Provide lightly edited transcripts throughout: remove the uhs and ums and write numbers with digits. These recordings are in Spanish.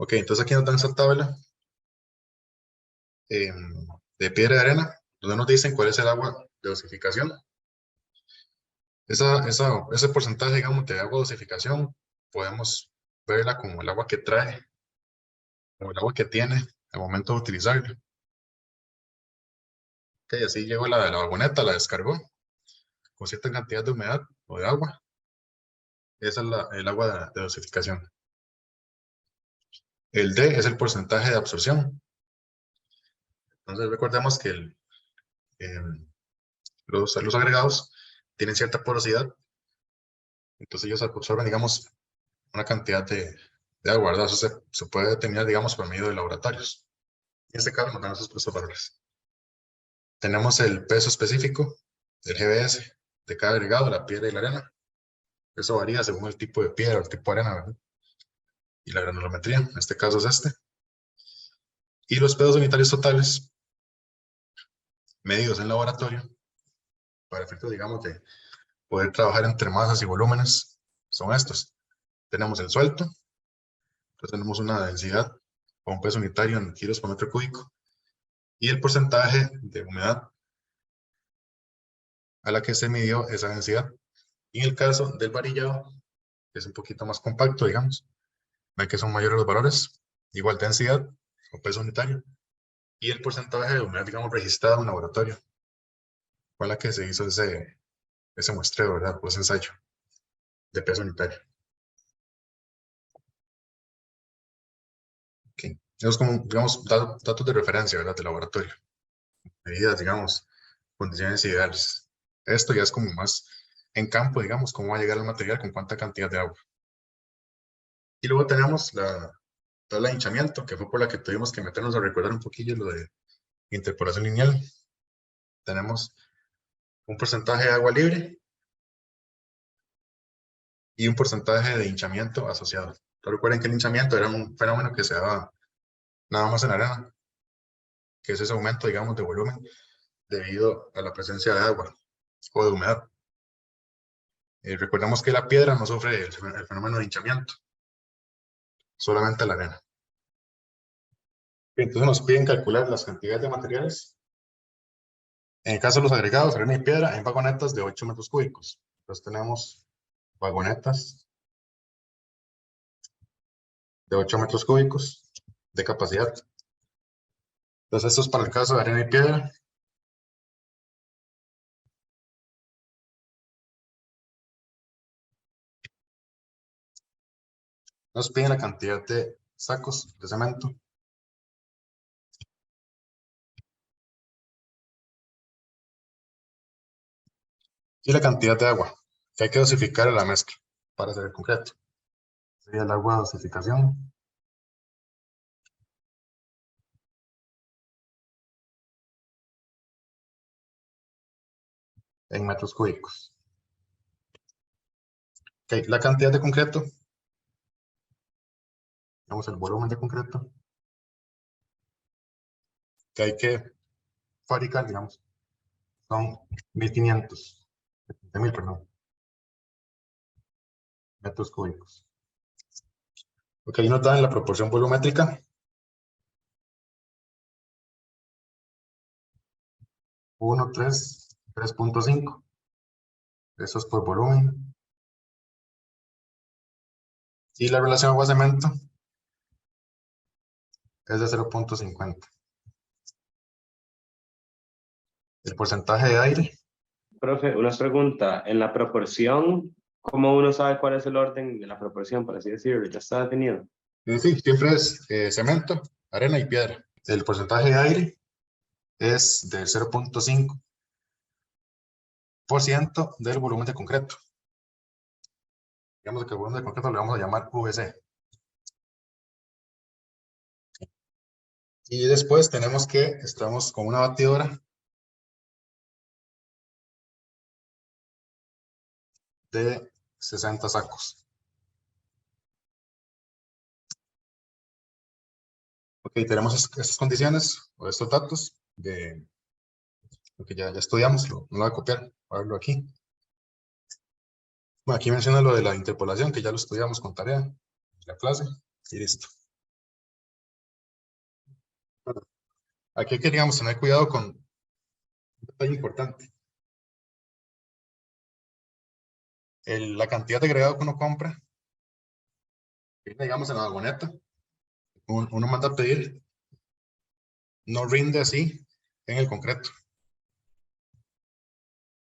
Ok, entonces aquí nos dan esa tabla de piedra y arena, donde nos dicen cuál es el agua de dosificación. Ese porcentaje, digamos, de agua de dosificación, podemos verla como el agua que trae, como el agua que tiene al momento de utilizarla. Ok, así llegó la vagoneta, la descargó, con cierta cantidad de humedad o de agua. Esa es el agua de dosificación. El D es el porcentaje de absorción. Entonces recordemos que los agregados tienen cierta porosidad, entonces ellos absorben, digamos, una cantidad de agua, ¿verdad? Eso se puede determinar, digamos, por medio de laboratorios. En este caso nos dan esos valores. Tenemos el peso específico del GBS de cada agregado, la piedra y la arena. Eso varía según el tipo de piedra, el tipo de arena, ¿verdad? Y la granulometría, en este caso es este. Y los pesos unitarios totales medidos en laboratorio para efectos, digamos, de poder trabajar entre masas y volúmenes son estos. Tenemos el suelto, entonces tenemos una densidad o un peso unitario en kilos por metro cúbico y el porcentaje de humedad a la que se midió esa densidad. Y en el caso del varillado, que es un poquito más compacto, digamos, ven que son mayores los valores, igual densidad o peso unitario, y el porcentaje de humedad, digamos, registrado en laboratorio, con la que se hizo ese muestreo, ¿verdad? O ese ensayo de peso unitario. Okay. Tenemos como, digamos, datos de referencia, ¿verdad? De laboratorio. Medidas, digamos, condiciones ideales. Esto ya es como más en campo, digamos, cómo va a llegar el material con cuánta cantidad de agua. Y luego tenemos la tabla de hinchamiento, que fue por la que tuvimos que meternos a recordar un poquillo lo de interpolación lineal. Tenemos un porcentaje de agua libre y un porcentaje de hinchamiento asociado. Pero recuerden que el hinchamiento era un fenómeno que se daba nada más en la arena, que es ese aumento, digamos, de volumen debido a la presencia de agua o de humedad. Recordemos que la piedra no sufre el fenómeno de hinchamiento, solamente la arena. Entonces nos piden calcular las cantidades de materiales. En el caso de los agregados, arena y piedra, en vagonetas de 8 metros cúbicos. Entonces tenemos vagonetas de 8 metros cúbicos de capacidad. Entonces esto es para el caso de arena y piedra. Nos piden la cantidad de sacos de cemento. Y la cantidad de agua que hay que dosificar en la mezcla para hacer el concreto. Sería el agua de dosificación. En metros cúbicos. Okay, la cantidad de concreto. Vamos el volumen de concreto que hay que fabricar, digamos, son 1500, 70.000, perdón, metros cúbicos. Ok, nos dan la proporción volumétrica. 1, 3, 3.5. Eso es por volumen. Y la relación agua-cemento es de 0.50. El porcentaje de aire. Profe, una pregunta. En la proporción, ¿cómo uno sabe cuál es el orden de la proporción, por así decirlo? ¿Ya está definido? Sí, siempre es cemento, arena y piedra. El porcentaje de aire es de 0.5% del volumen de concreto. Digamos que el volumen de concreto le vamos a llamar VC. Y después tenemos que estamos con una batidora de 60 sacos. Ok, tenemos estas condiciones o estos datos de lo que ya estudiamos. No lo voy a copiar, voy a verlo aquí. Bueno, aquí menciona lo de la interpolación, que ya lo estudiamos con tarea en la clase, y listo. Aquí queríamos tener cuidado con un detalle importante. La cantidad de agregado que uno compra, digamos en la vagoneta, uno manda a pedir, no rinde así en el concreto.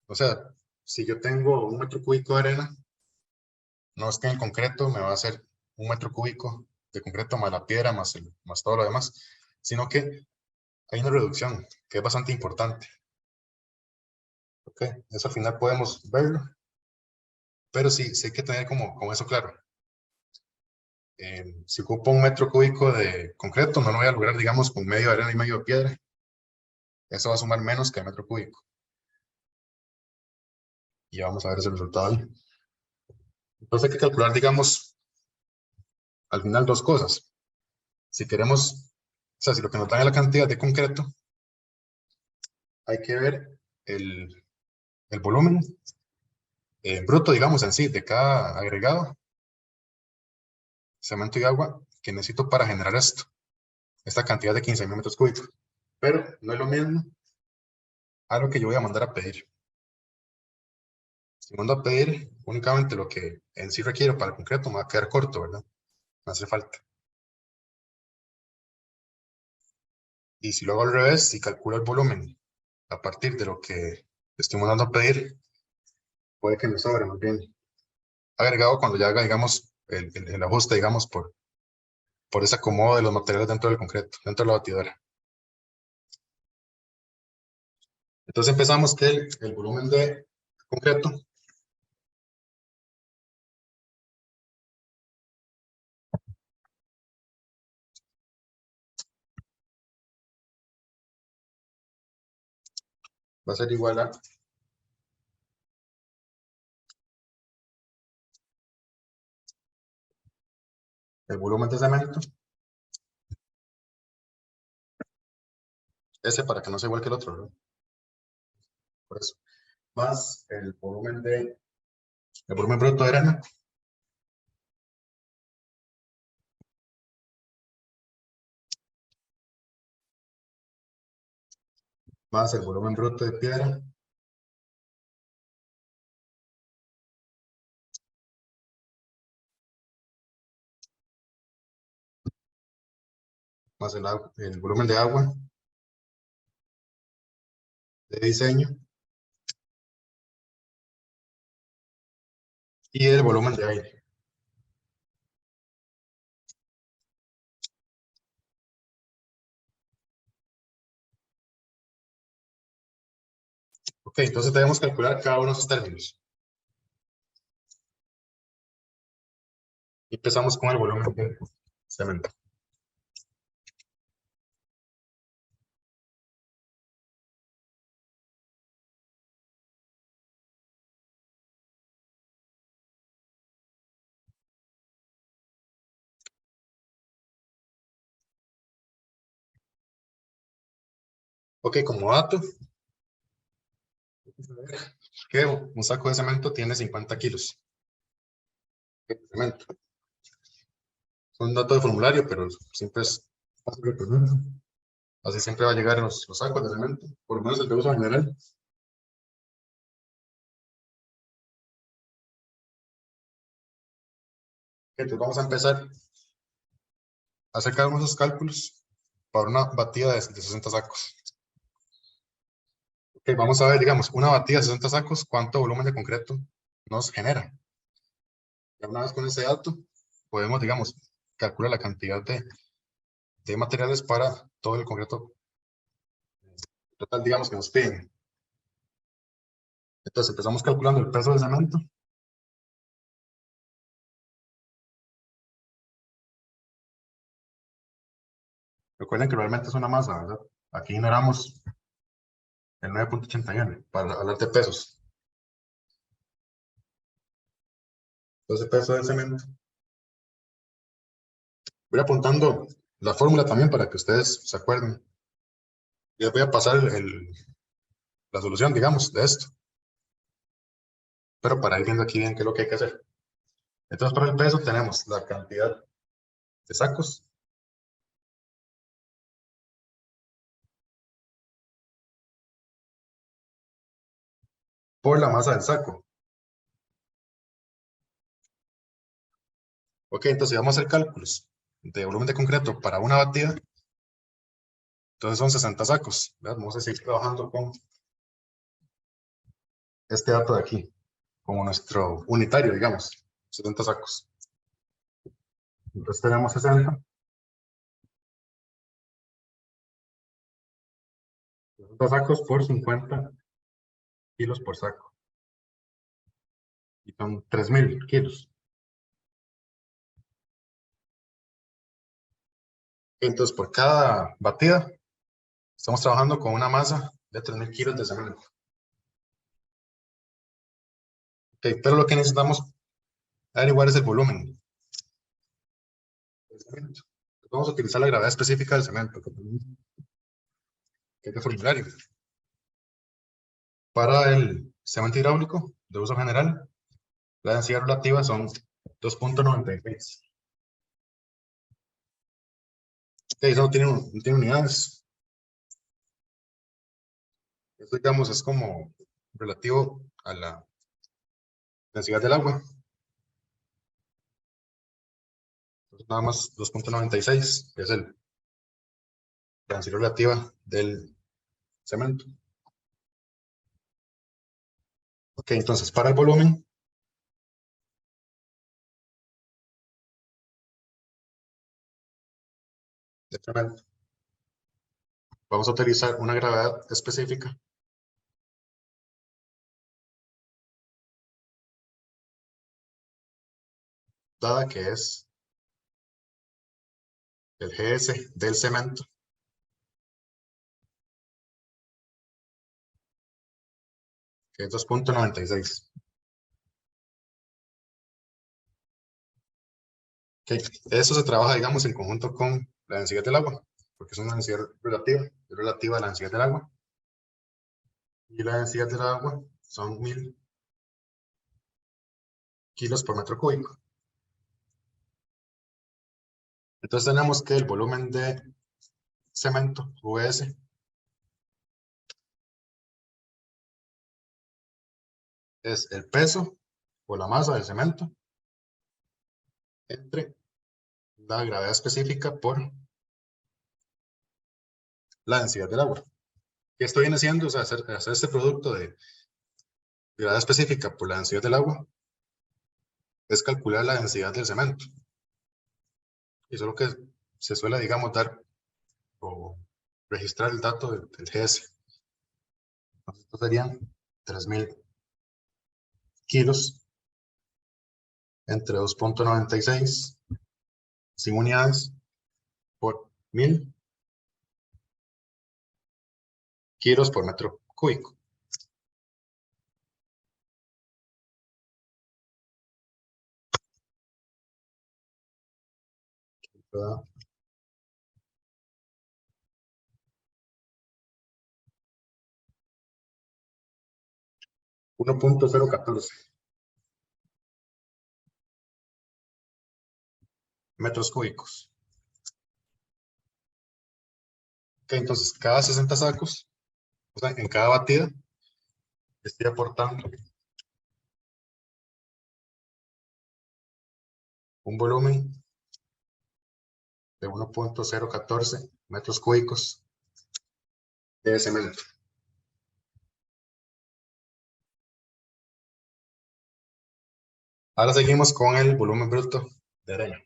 O sea, si yo tengo 1 metro cúbico de arena, no es que en el concreto me va a hacer 1 metro cúbico de concreto más la piedra, más todo lo demás, sino que hay una reducción que es bastante importante. Ok, eso al final podemos verlo, pero sí hay que tener como eso claro. Si ocupo 1 metro cúbico de concreto, no lo voy a lograr, digamos, con medio de arena y medio de piedra. Eso va a sumar menos que el metro cúbico. Y vamos a ver ese resultado ahí. Entonces hay que calcular, digamos, al final 2 cosas. Si queremos, o sea, si lo que nos dan es la cantidad de concreto, hay que ver el volumen bruto, digamos, en sí, de cada agregado, cemento y agua, que necesito para generar esta cantidad de 15.000 metros cúbicos. Pero no es lo mismo a lo que yo voy a mandar a pedir. Si mando a pedir únicamente lo que en sí requiero para el concreto, me va a quedar corto, ¿verdad? Me hace falta. Y si lo hago al revés, si calculo el volumen a partir de lo que estoy mandando a pedir, puede que me sobre más bien agregado cuando ya haga, digamos, el ajuste, digamos, por ese acomodo de los materiales dentro del concreto, dentro de la batidora. Entonces empezamos que el volumen de concreto va a ser igual a el volumen de cemento, ese para que no sea igual que el otro, ¿no? Por eso, más el volumen bruto de arena, más el volumen bruto de piedra, más el volumen de agua de diseño y el volumen de aire. Ok, entonces debemos calcular cada uno de esos términos. Y empezamos con el volumen de cemento. Ok, como dato, que un saco de cemento tiene 50 kilos de cemento. Es un dato de formulario, pero siempre es fácil de recordar. Así siempre va a llegar los sacos de cemento, por lo menos el de uso general. Entonces vamos a empezar a hacer cada uno de esos cálculos para una batida de 60 sacos. Ok, vamos a ver, digamos, una batida de 60 sacos, ¿cuánto volumen de concreto nos genera? Ya una vez con ese dato, podemos, digamos, calcular la cantidad de materiales para todo el concreto total, digamos, que nos piden. Entonces empezamos calculando el peso del cemento. Recuerden que realmente es una masa, ¿verdad? Aquí ignoramos el 9.81 para hablar de pesos. Entonces, peso del cemento. Voy apuntando la fórmula también para que ustedes se acuerden. Les voy a pasar la solución, digamos, de esto. Pero para ir viendo aquí bien qué es lo que hay que hacer. Entonces, para el peso tenemos la cantidad de sacos por la masa del saco. Ok, entonces vamos a hacer cálculos de volumen de concreto para una batida. Entonces son 60 sacos, ¿verdad? Vamos a seguir trabajando con este dato de aquí, como nuestro unitario, digamos, 70 sacos. Entonces tenemos 60 sacos por 50 kilos por saco. Y son 3000 kilos. Entonces, por cada batida, estamos trabajando con una masa de 3000 kilos de cemento. Okay, pero lo que necesitamos averiguar es el volumen del cemento. Vamos a utilizar la gravedad específica del cemento, que es de formulario. Para el cemento hidráulico de uso general, la densidad relativa son 2.96. Eso no tiene unidades. Esto, digamos, es como relativo a la densidad del agua. Entonces, nada más 2.96, que es la densidad relativa del cemento. Ok, entonces para el volumen, de cemento, vamos a utilizar una gravedad específica dada que es el GS del cemento, que es 2.96. Okay. Eso se trabaja, digamos, en conjunto con la densidad del agua, porque es una densidad relativa a la densidad del agua. Y la densidad del agua son 1000 kilos por metro cúbico. Entonces tenemos que el volumen de cemento, VS, es el peso o la masa del cemento entre la gravedad específica por la densidad del agua. ¿Qué estoy haciendo? O sea, hacer este producto de gravedad específica por la densidad del agua es calcular la densidad del cemento. Y eso es lo que se suele, digamos, dar o registrar el dato del GS. Entonces, esto serían 3000 kilos entre 2.96 sin unidades por 1000 kilos por metro cúbico. ¿Verdad? 1.014 metros cúbicos. Okay, entonces, cada 60 sacos, o sea, en cada batida, estoy aportando un volumen de 1.014 metros cúbicos de cemento. Ahora seguimos con el volumen bruto de arena.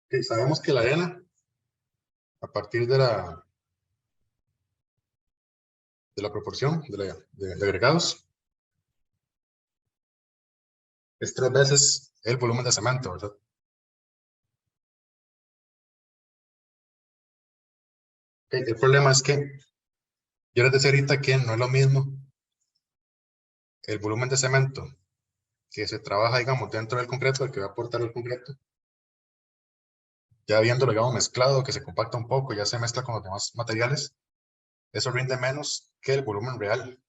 Okay, sabemos que la arena, a partir de la proporción de agregados, es 3 veces el volumen de cemento, ¿verdad? Okay, el problema es que Yo les decía ahorita que no es lo mismo el volumen de cemento que se trabaja, digamos, dentro del concreto, el que va a aportar el concreto, ya viéndolo, digamos, mezclado, que se compacta un poco, ya se mezcla con los demás materiales, eso rinde menos que el volumen real.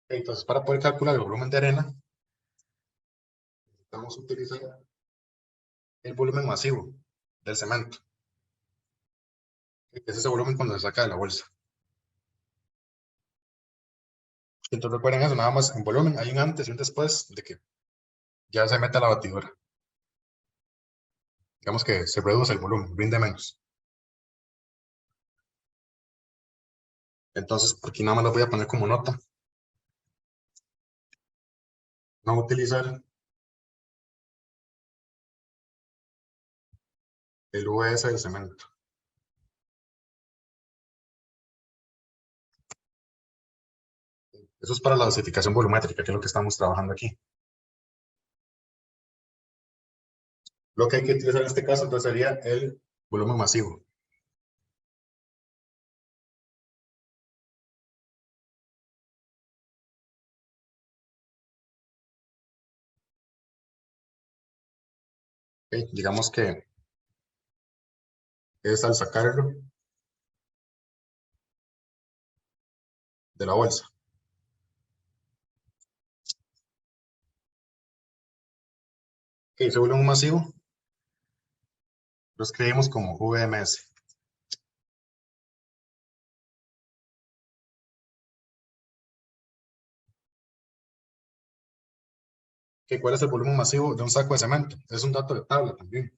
Entonces, para poder calcular el volumen de arena, necesitamos utilizar el volumen masivo del cemento, que es ese volumen cuando se saca de la bolsa. Entonces, recuerden eso, nada más en volumen, hay un antes y un después de que ya se mete a la batidora. Digamos que se reduce el volumen, rinde menos. Entonces, aquí nada más lo voy a poner como nota. No utilizar el VS del cemento. Eso es para la dosificación volumétrica, que es lo que estamos trabajando aquí. Lo que hay que utilizar en este caso entonces sería el volumen masivo. ¿Okay? Digamos que es al sacarlo de la bolsa. Okay, ese volumen masivo lo escribimos como VMS. Okay, ¿cuál es el volumen masivo de un saco de cemento? Es un dato de tabla también.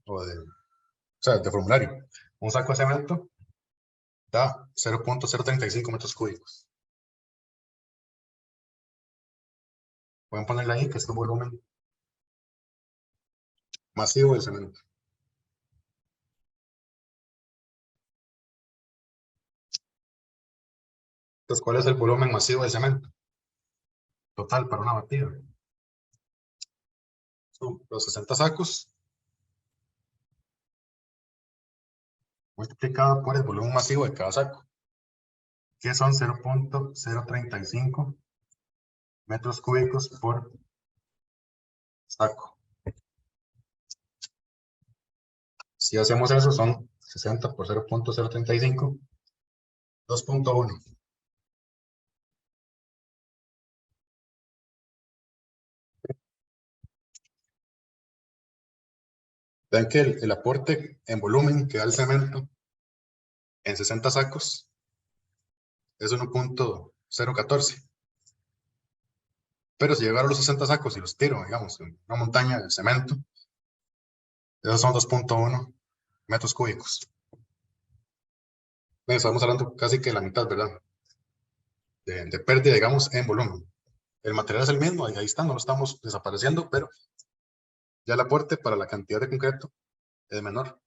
O sea, de formulario. Un saco de cemento da 0.035 metros cúbicos. Pueden ponerle ahí que es el volumen masivo del cemento. Entonces, ¿cuál es el volumen masivo del cemento? Total para una batida. Son los 60 sacos multiplicado por el volumen masivo de cada saco, que son 0.035 metros cúbicos por saco. Si hacemos eso, son 60 por 0.035, 2.1. Ven que el aporte en volumen que da el cemento en 60 sacos es 1.014. Pero si llegaron los 60 sacos y los tiro, digamos, en una montaña de cemento, esos son 2.1 metros cúbicos. Estamos hablando casi que la mitad, ¿verdad? De pérdida, digamos, en volumen. El material es el mismo, ahí está, no lo estamos desapareciendo, pero ya el aporte para la cantidad de concreto es menor.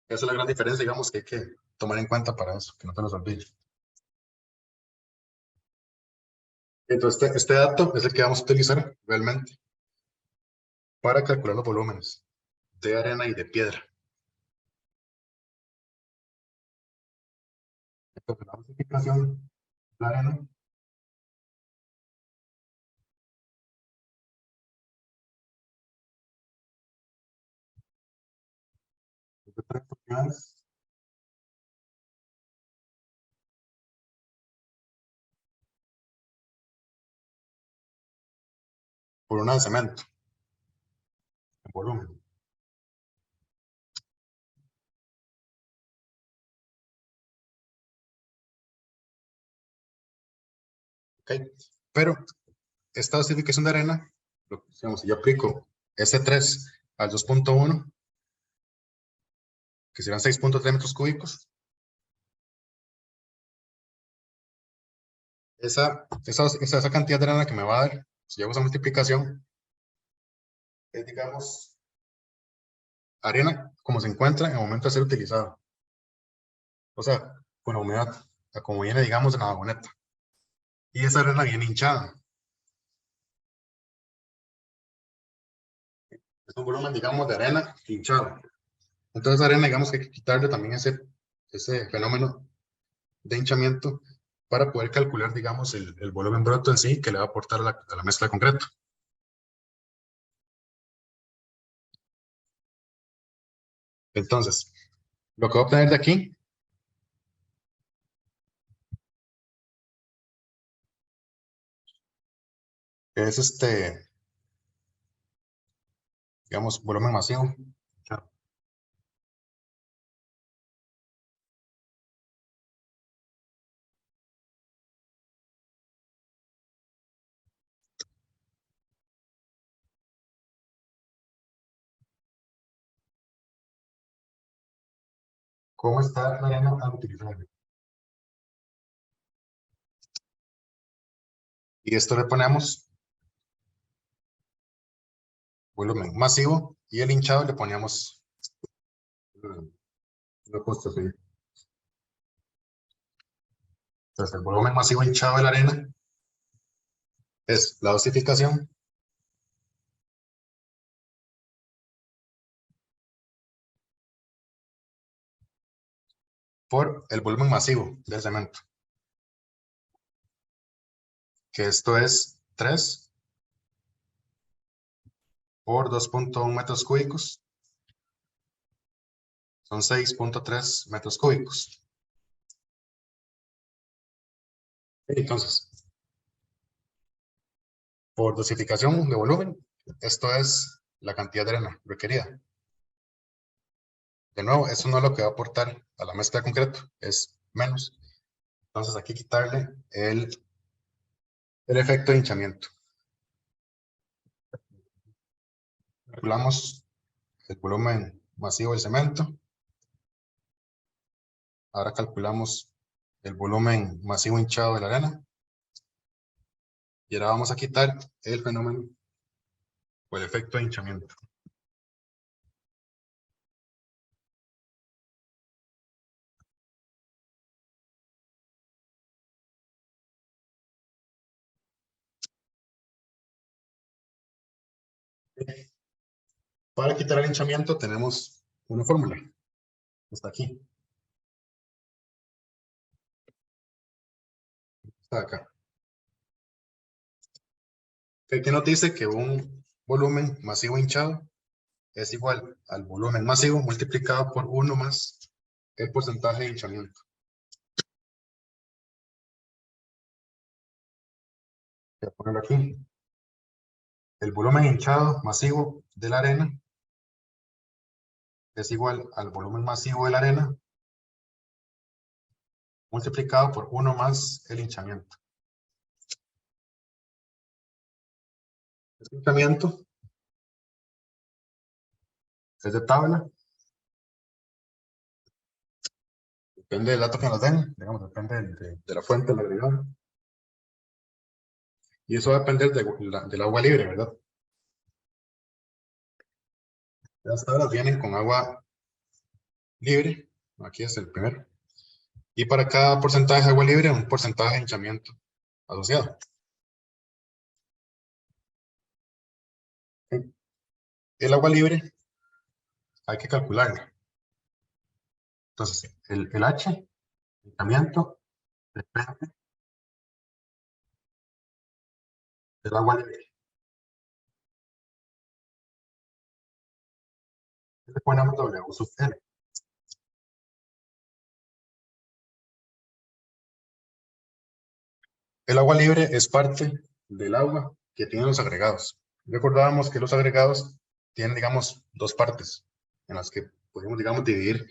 Esa es la gran diferencia, digamos, que hay que tomar en cuenta para eso, que no se nos olvide. Entonces, este dato es el que vamos a utilizar realmente para calcular los volúmenes de arena y de piedra. Entonces, la dosificación de la arena es de 3 unidades por una de cemento en volumen. ¿Okay? Pero esta dosificación de arena, digamos, si yo aplico S3 al 2.1, que serán 6.3 metros cúbicos, esa cantidad de arena que me va a dar, si hago esa multiplicación, es, digamos, arena como se encuentra en el momento de ser utilizada. O sea, con la humedad, o sea, como viene, digamos, en la vagoneta. Y esa arena viene hinchada. Es un volumen, digamos, de arena hinchado. Entonces, arena, digamos que hay que quitarle también ese fenómeno de hinchamiento para poder calcular, digamos, el volumen bruto en sí que le va a aportar a la mezcla de concreto. Entonces, lo que voy a obtener de aquí es digamos, volumen masivo. ¿Cómo está la arena al utilizarlo? Y esto le ponemos volumen masivo y el hinchado le poníamos una constante. Entonces, el volumen masivo hinchado de la arena es la dosificación por el volumen masivo del cemento, que esto es 3 por 2.1 metros cúbicos, son 6.3 metros cúbicos. Entonces, por dosificación de volumen, esto es la cantidad de arena requerida. De nuevo, eso no es lo que va a aportar a la mezcla de concreto, es menos. Entonces, aquí quitarle el efecto de hinchamiento. Calculamos el volumen masivo del cemento. Ahora calculamos el volumen masivo hinchado de la arena. Y ahora vamos a quitar el fenómeno o el efecto de hinchamiento. Para quitar el hinchamiento tenemos una fórmula. Está aquí. Está acá. ¿Qué nos dice? Que un volumen masivo hinchado es igual al volumen masivo multiplicado por 1 más el porcentaje de hinchamiento. Voy a ponerlo aquí. El volumen hinchado masivo de la arena es igual al volumen masivo de la arena multiplicado por 1 más el hinchamiento. El hinchamiento es de tabla. Depende del dato que nos den, digamos, depende de la fuente del agregado. Y eso va a depender del agua libre, ¿verdad? Las tablas vienen con agua libre. Aquí es el primero. Y para cada porcentaje de agua libre, un porcentaje de hinchamiento asociado. El agua libre hay que calcularla. Entonces, el H, el hinchamiento, depende del agua libre. Le ponemos W sub L. El agua libre es parte del agua que tienen los agregados. Recordábamos que los agregados tienen, digamos, dos partes en las que podemos, digamos, dividir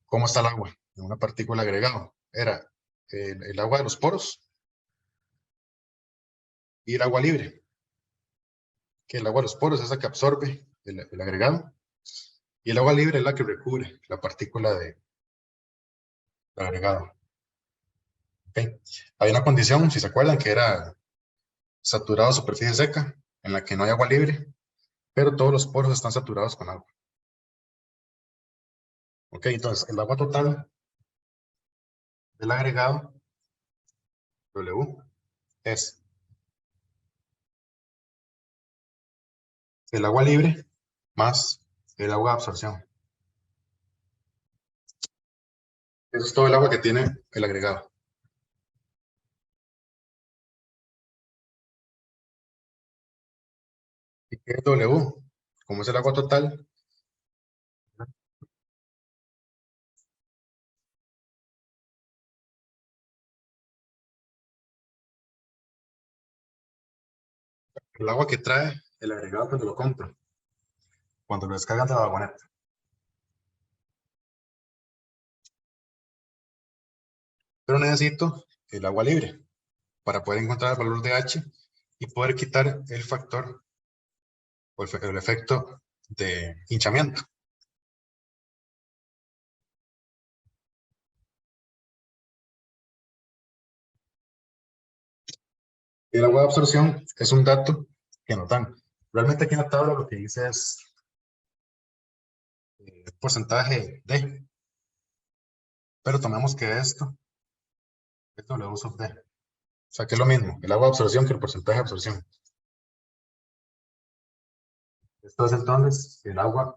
cómo está el agua en una partícula agregado. Era el agua de los poros y el agua libre. Que el agua de los poros es la que absorbe el agregado y el agua libre es la que recubre la partícula del agregado. Okay. Hay una condición, si se acuerdan, que era saturado a superficie seca, en la que no hay agua libre, pero todos los poros están saturados con agua. Ok, entonces el agua total del agregado, W, es el agua libre más el agua de absorción. Eso es todo el agua que tiene el agregado. ¿Y qué es W? Como es el agua total, el agua que trae el agregado cuando lo compro, cuando lo descargan de la vagoneta. Pero necesito el agua libre para poder encontrar el valor de H y poder quitar el factor o el efecto de hinchamiento. El agua de absorción es un dato que nos dan. Realmente aquí en la tabla lo que dice es porcentaje de, pero tomemos que esto es W sub D. O sea que es lo mismo, el agua de absorción que el porcentaje de absorción. Esto es entonces el agua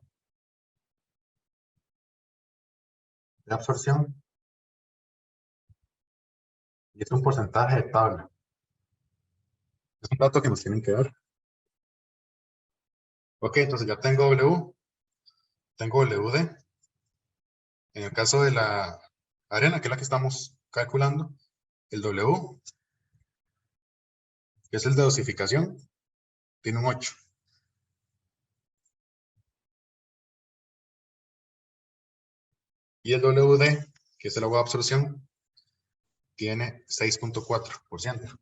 de absorción y es un porcentaje de tabla. Es un dato que nos tienen que dar. Ok, entonces ya tengo W, tengo WD. En el caso de la arena, que es la que estamos calculando, el W, que es el de dosificación, tiene un 8. Y el WD, que es el agua de absorción, tiene 6.4%.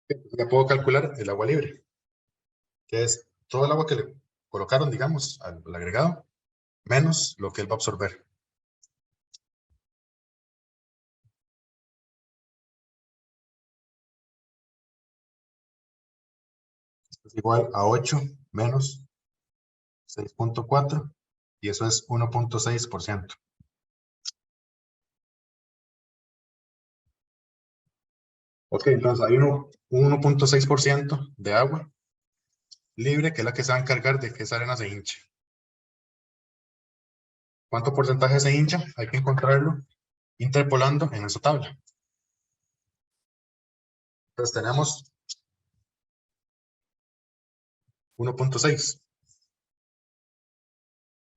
Ya puedo calcular el agua libre, que es todo el agua que le colocaron, digamos, al agregado, menos lo que él va a absorber. Es igual a 8 menos 6.4 y eso es 1.6%. Ok, entonces hay un 1.6% de agua libre que es la que se va a encargar de que esa arena se hinche. ¿Cuánto porcentaje se hincha? Hay que encontrarlo interpolando en esa tabla. Entonces tenemos 1.6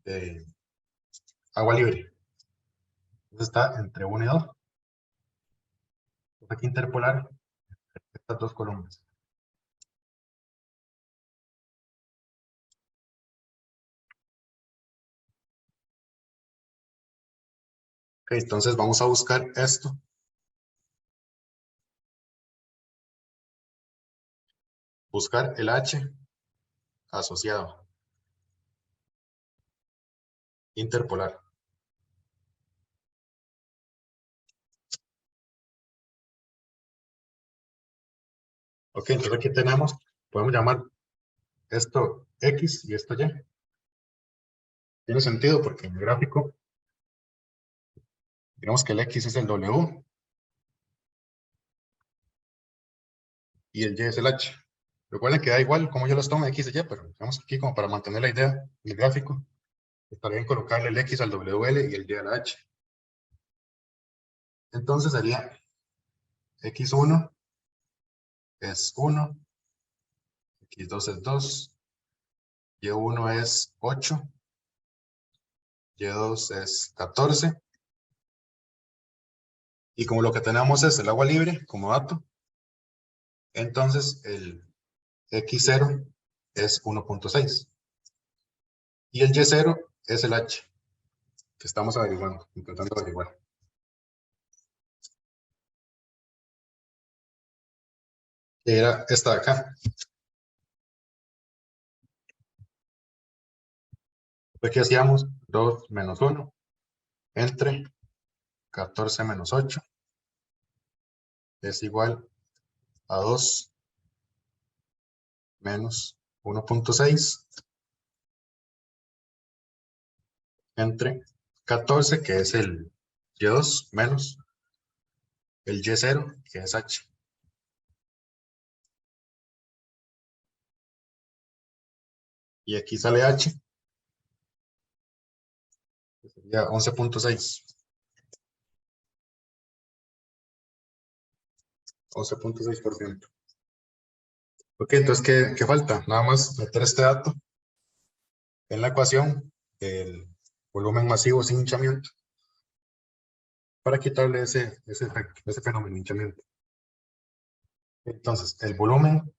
de agua libre. Entonces está entre 1 y 2. Hay que interpolar estas dos columnas. Ok, entonces vamos a buscar esto. Buscar el H asociado. Interpolar. Ok, entonces aquí tenemos, podemos llamar esto X y esto Y. Tiene sentido porque en el gráfico, digamos que el X es el W y el Y es el H. Recuerden que da igual cómo yo los tomo X y Y, pero digamos aquí como para mantener la idea del gráfico, está bien colocarle el X al WL y el Y a la H. Entonces sería X1 es 1, X2 es 2, Y1 es 8, Y2 es 14. Y como lo que tenemos es el agua libre como dato, entonces el X0 es 1.6. Y el Y0 es el H, que estamos averiguando, intentando averiguar. Que era esta de acá. Aquí hacíamos 2 menos 1 entre 14 menos 8 es igual a 2 menos 1.6 entre 14, que es el Y2, menos el Y0, que es H. Y aquí sale H, Sería 11.6. 11.6%. Ok, entonces, ¿qué falta? Nada más meter este dato en la ecuación del volumen masivo sin hinchamiento para quitarle ese efecto, ese fenómeno de hinchamiento. Entonces, el volumen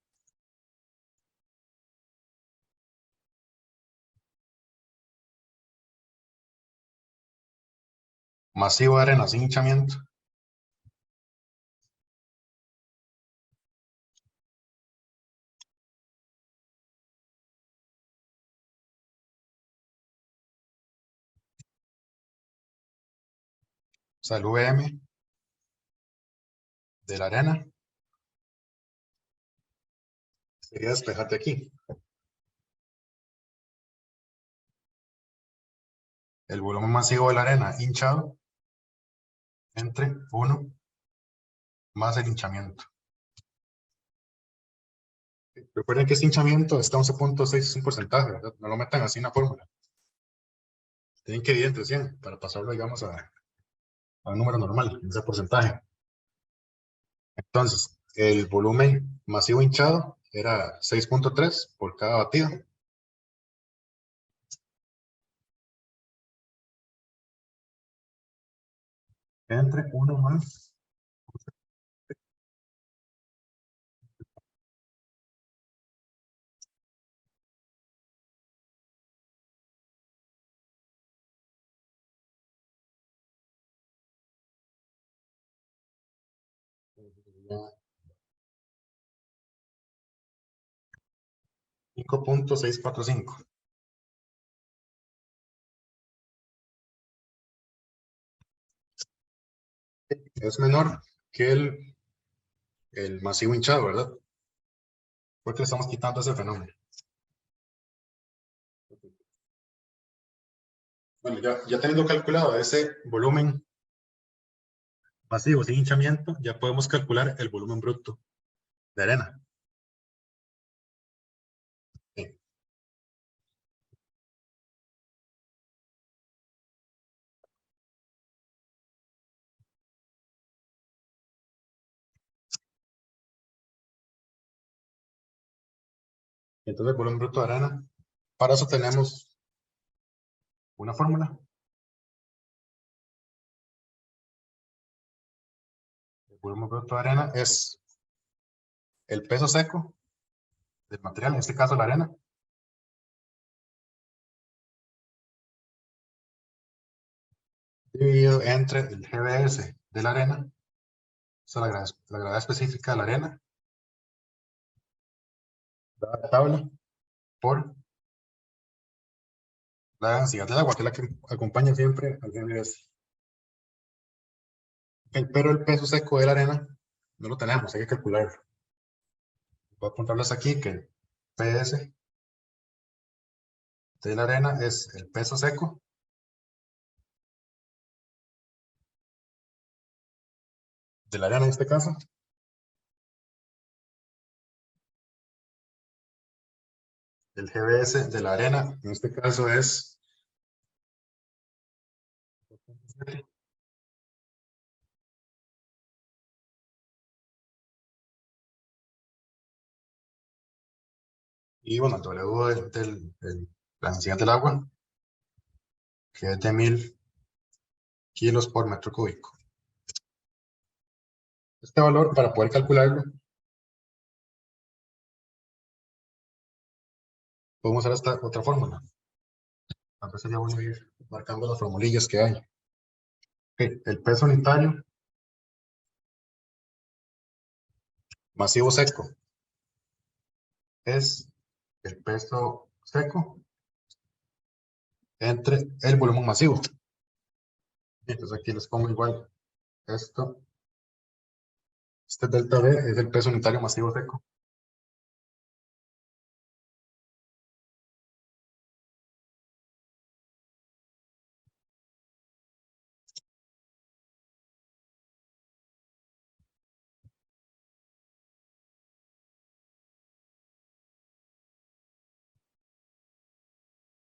masivo de arena sin hinchamiento o sea, el VM de la arena sería despejarte aquí. El volumen masivo de la arena hinchado entre 1 más el hinchamiento. Recuerden que este hinchamiento está 11.6, es un porcentaje, ¿verdad? No lo metan así en la fórmula. Tienen que ir entre 100 para pasarlo, digamos, a un número normal, ese porcentaje. Entonces, el volumen masivo hinchado era 6.3 por cada batida. Entre 1 más. Ya, 5.645. Es menor que el masivo hinchado, ¿verdad? Porque le estamos quitando ese fenómeno. Bueno, ya teniendo calculado ese volumen masivo sin hinchamiento, ya podemos calcular el volumen bruto de arena. Sí. Entonces, el volumen bruto de arena, para eso tenemos una fórmula. El volumen bruto de arena es el peso seco del material, en este caso la arena, dividido entre el GBS de la arena, o sea, la gravedad específica de la arena, la tabla, por la densidad del agua, que es la que acompaña siempre al GBS. Pero el peso seco de la arena no lo tenemos, hay que calcularlo. Voy a apuntarles aquí que el PS de la arena es el peso seco de la arena en este caso, el GBS de la arena en este caso es y bueno, el W la densidad del agua, que es de 1000 kilos por metro cúbico. Este valor, para poder calcularlo, podemos usar esta otra fórmula. A veces ya voy a ir marcando las formulillas que hay. Okay, el peso unitario masivo seco es el peso seco entre el volumen masivo. Entonces aquí les pongo igual esto. Este delta V es el peso unitario masivo seco.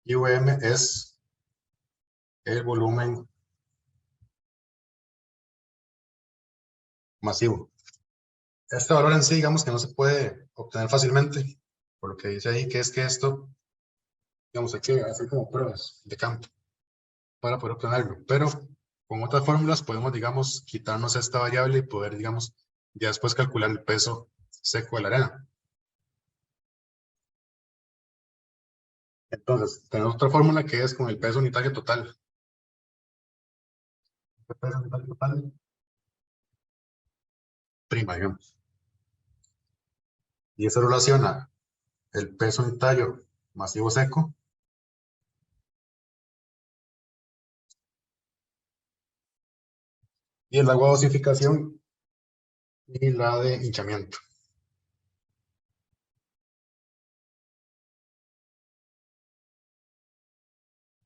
Y VM es el volumen masivo. Este valor en sí, digamos que no se puede obtener fácilmente, por lo que dice ahí que es que esto, digamos, hay que hacer como pruebas de campo para poder obtenerlo, pero con otras fórmulas podemos, digamos, quitarnos esta variable y poder, digamos, ya después calcular el peso seco de la arena. Entonces, tenemos otra fórmula que es con el peso unitario total. El peso unitario total, prima, digamos. Y eso relaciona el peso unitario masivo seco y el agua de dosificación y la de hinchamiento.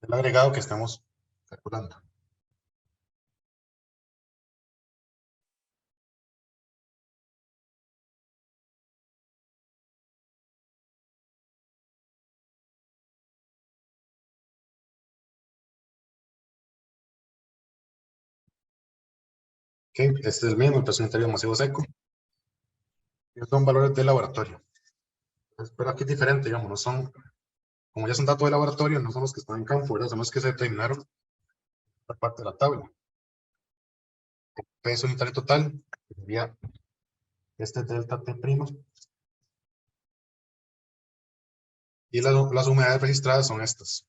El agregado que estamos calculando. Okay, este es el mismo, el peso unitario masivo seco. Estos son valores de laboratorio. Pero aquí es diferente, digamos, no son, como ya son datos de laboratorio, no son los que están en campo, ¿verdad? Son los que se determinaron por parte de la tabla. Peso unitario total, sería este delta T', y las humedades registradas son estas.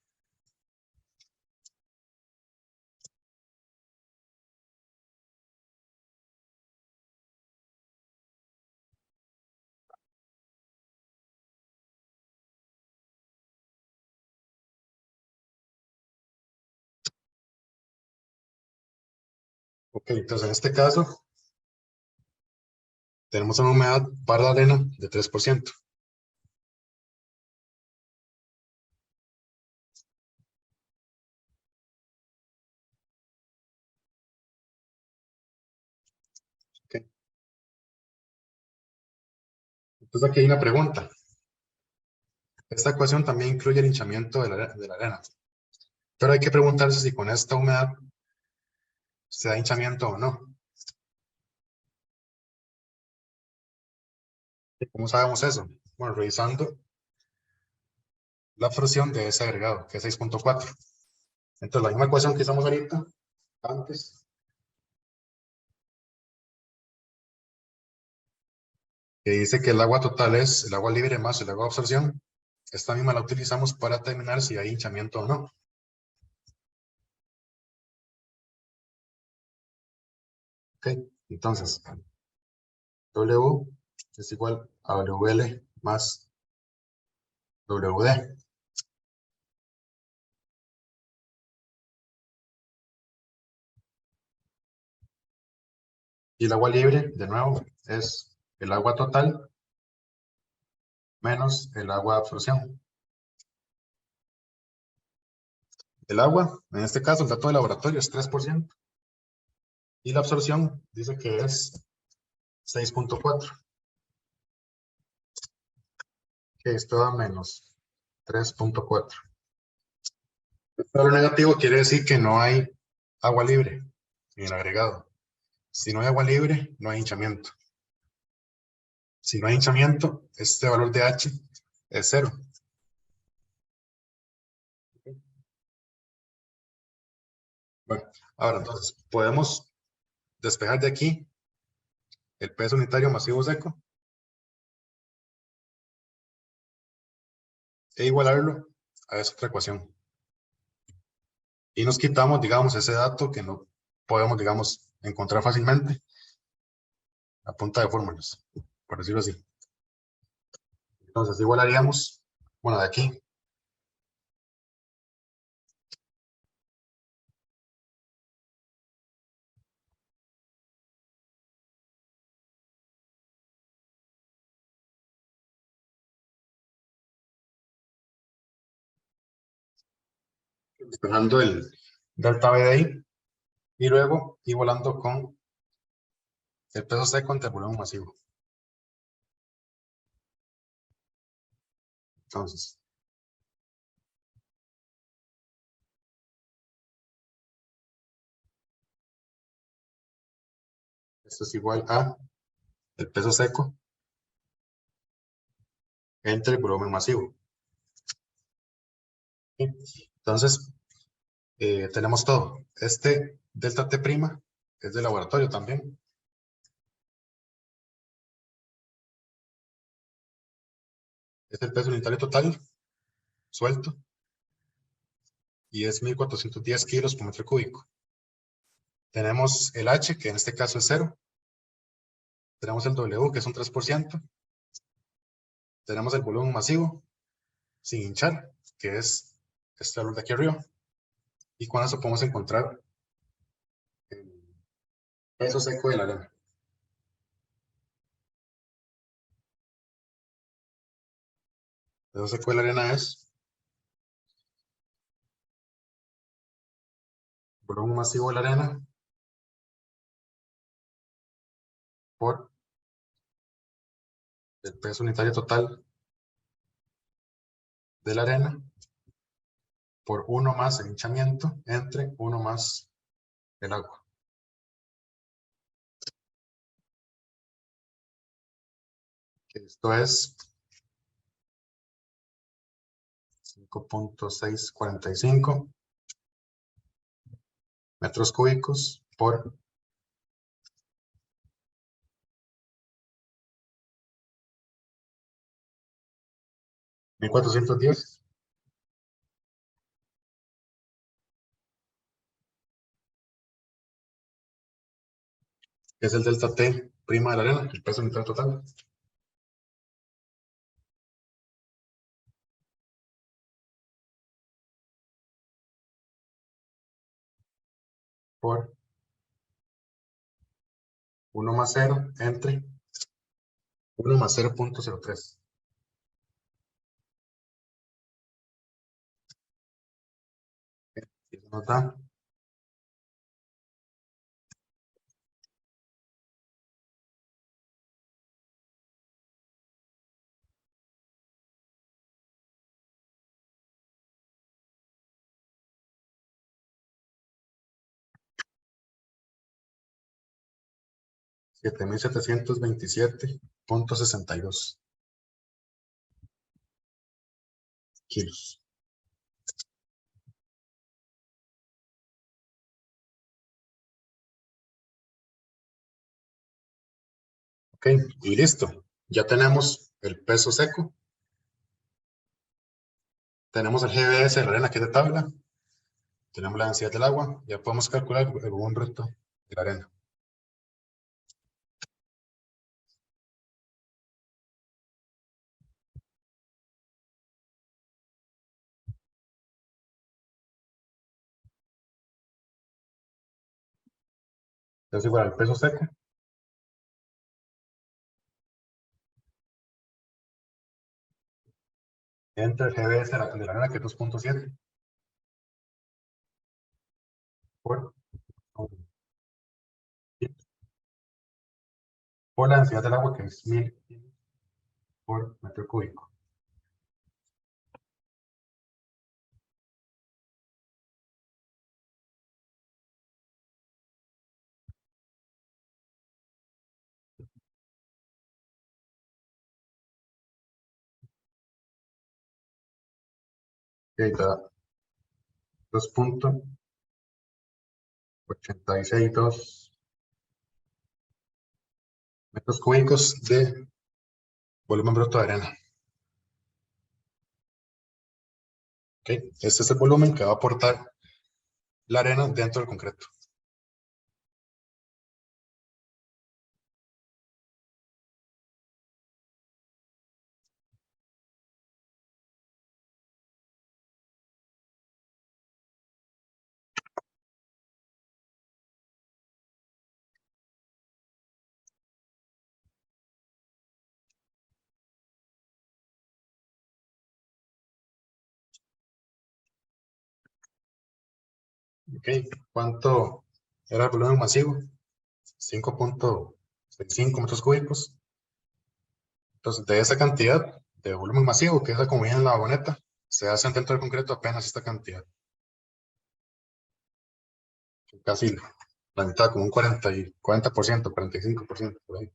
Ok, entonces en este caso tenemos una humedad para la arena de 3%. Okay. Entonces aquí hay una pregunta. Esta ecuación también incluye el hinchamiento de la arena. Pero hay que preguntarse si con esta humedad se da hinchamiento o no. ¿Y cómo sabemos eso? Bueno, revisando la fracción de ese agregado, que es 6.4. Entonces, la misma ecuación que usamos ahorita, antes, que dice que el agua total es el agua libre más el agua de absorción, esta misma la utilizamos para determinar si hay hinchamiento o no. Ok, entonces, W es igual a WL más WD. Y el agua libre, de nuevo, es el agua total menos el agua de absorción. El agua, en este caso, el dato de laboratorio es 3%. Y la absorción dice que es 6.4. Que esto da menos 3.4. El valor negativo quiere decir que no hay agua libre en el agregado. Si no hay agua libre, no hay hinchamiento. Si no hay hinchamiento, este valor de H es 0. Bueno, ahora entonces, podemos despejar de aquí el peso unitario masivo seco e igualarlo a esa otra ecuación. Y nos quitamos, digamos, ese dato que no podemos, digamos, encontrar fácilmente a punta de fórmulas, por decirlo así. Entonces, igualaríamos, bueno, de aquí, despejando el delta B de ahí, y luego igualando con el peso seco ante el volumen masivo. Entonces, Esto es igual a el peso seco entre el volumen masivo. Entonces, tenemos todo. Este delta T' es de laboratorio también. Es el peso unitario total, suelto, y es 1410 kilos por metro cúbico. Tenemos el H, que en este caso es 0. Tenemos el W, que es un 3%. Tenemos el volumen masivo, sin hinchar, que es este valor de aquí arriba. Y con eso podemos encontrar el peso seco de la arena. El peso seco de la arena es el volumen masivo de la arena por el peso unitario total de la arena por 1 más el hinchamiento entre 1 más el agua. Esto es 5.645 metros cúbicos por 1410. Es el delta T' de la arena, el peso unitario total. Por 1 más 0 entre 1 más 0.03. Y eso nos da 7.727.62 kilos. Ok, y listo. Ya tenemos el peso seco. Tenemos el GBS de la arena, que es de tabla. Tenemos la densidad del agua. Ya podemos calcular el volumen bruto de la arena. Entonces, igual el peso seco entre el GBS de la arena, que es 2.7, por la densidad del agua, que es 1000 por metro cúbico. Y ahí da 2.862 metros cúbicos de volumen bruto de arena. Okay. Este es el volumen que va a aportar la arena dentro del concreto. Ok, ¿cuánto era el volumen masivo? 5.65 metros cúbicos. Entonces, de esa cantidad de volumen masivo, que es la como viene en la vagoneta, se hace dentro del concreto apenas esta cantidad. Casi la mitad, como un 40%, 45%, por ahí.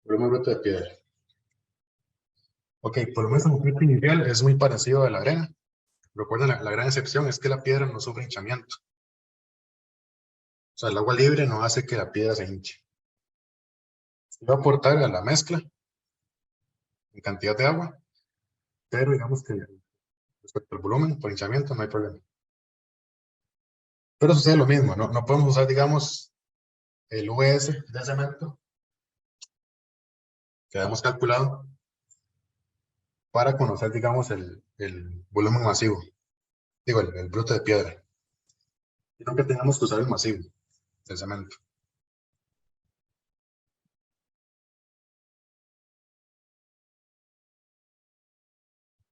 Volumen bruto de piedra. Ok, por lo menos el efecto inicial es muy parecido a la arena. Recuerden, la gran excepción es que la piedra no sufre hinchamiento. O sea, el agua libre no hace que la piedra se hinche. Va a aportar a la mezcla en cantidad de agua, pero digamos que respecto al volumen, por hinchamiento, no hay problema. Pero sucede lo mismo, no podemos usar, digamos, el US de cemento que habíamos calculado para conocer, digamos, el volumen masivo, digo, el bruto de piedra, sino que tengamos que usar el masivo del cemento.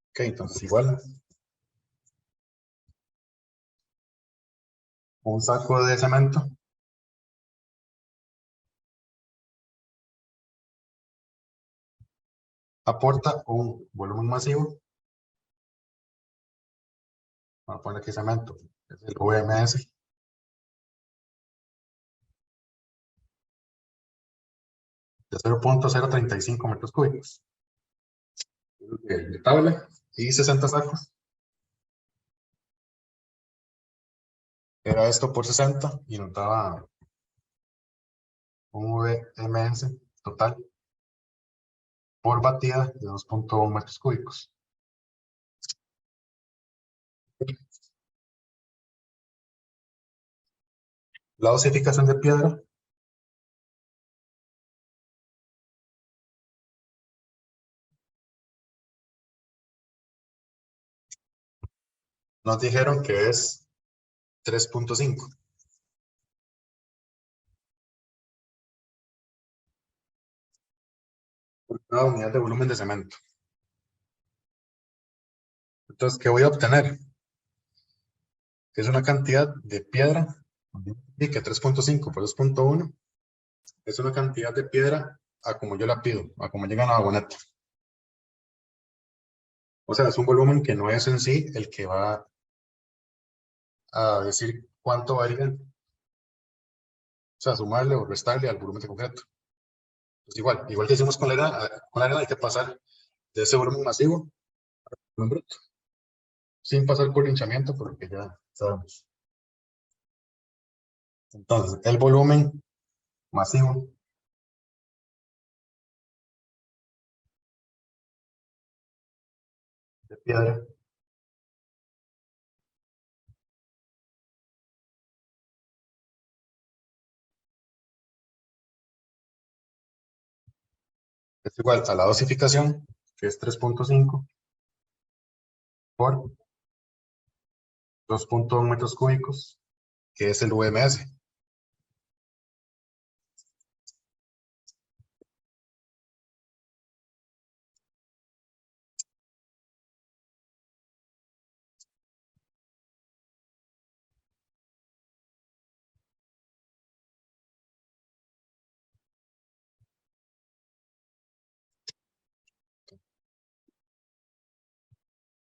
Ok, entonces igual, un saco de cemento aporta un volumen masivo, vamos a poner aquí cemento, es el UMS, de 0.035 metros cúbicos de tabla y 60 sacos. Era esto por 60 y nos daba un VMS total por batida de 2.1 metros cúbicos. La dosificación de piedra nos dijeron que es 3.5 por cada unidad de volumen de cemento. Entonces, ¿qué voy a obtener? Es una cantidad de piedra, y que 3.5 por 2.1 es una cantidad de piedra a como yo la pido, a como llega a la vagoneta. O sea, es un volumen que no es en sí el que va a decir cuánto varía, o sea, sumarle o restarle al volumen de concreto. Pues igual que hicimos con la arena hay que pasar de ese volumen masivo al volumen bruto, sin pasar por hinchamiento, porque ya sabemos. Entonces, el volumen masivo de piedra es igual a la dosificación, que es 3.5 por 2.1 metros cúbicos, que es el UMS.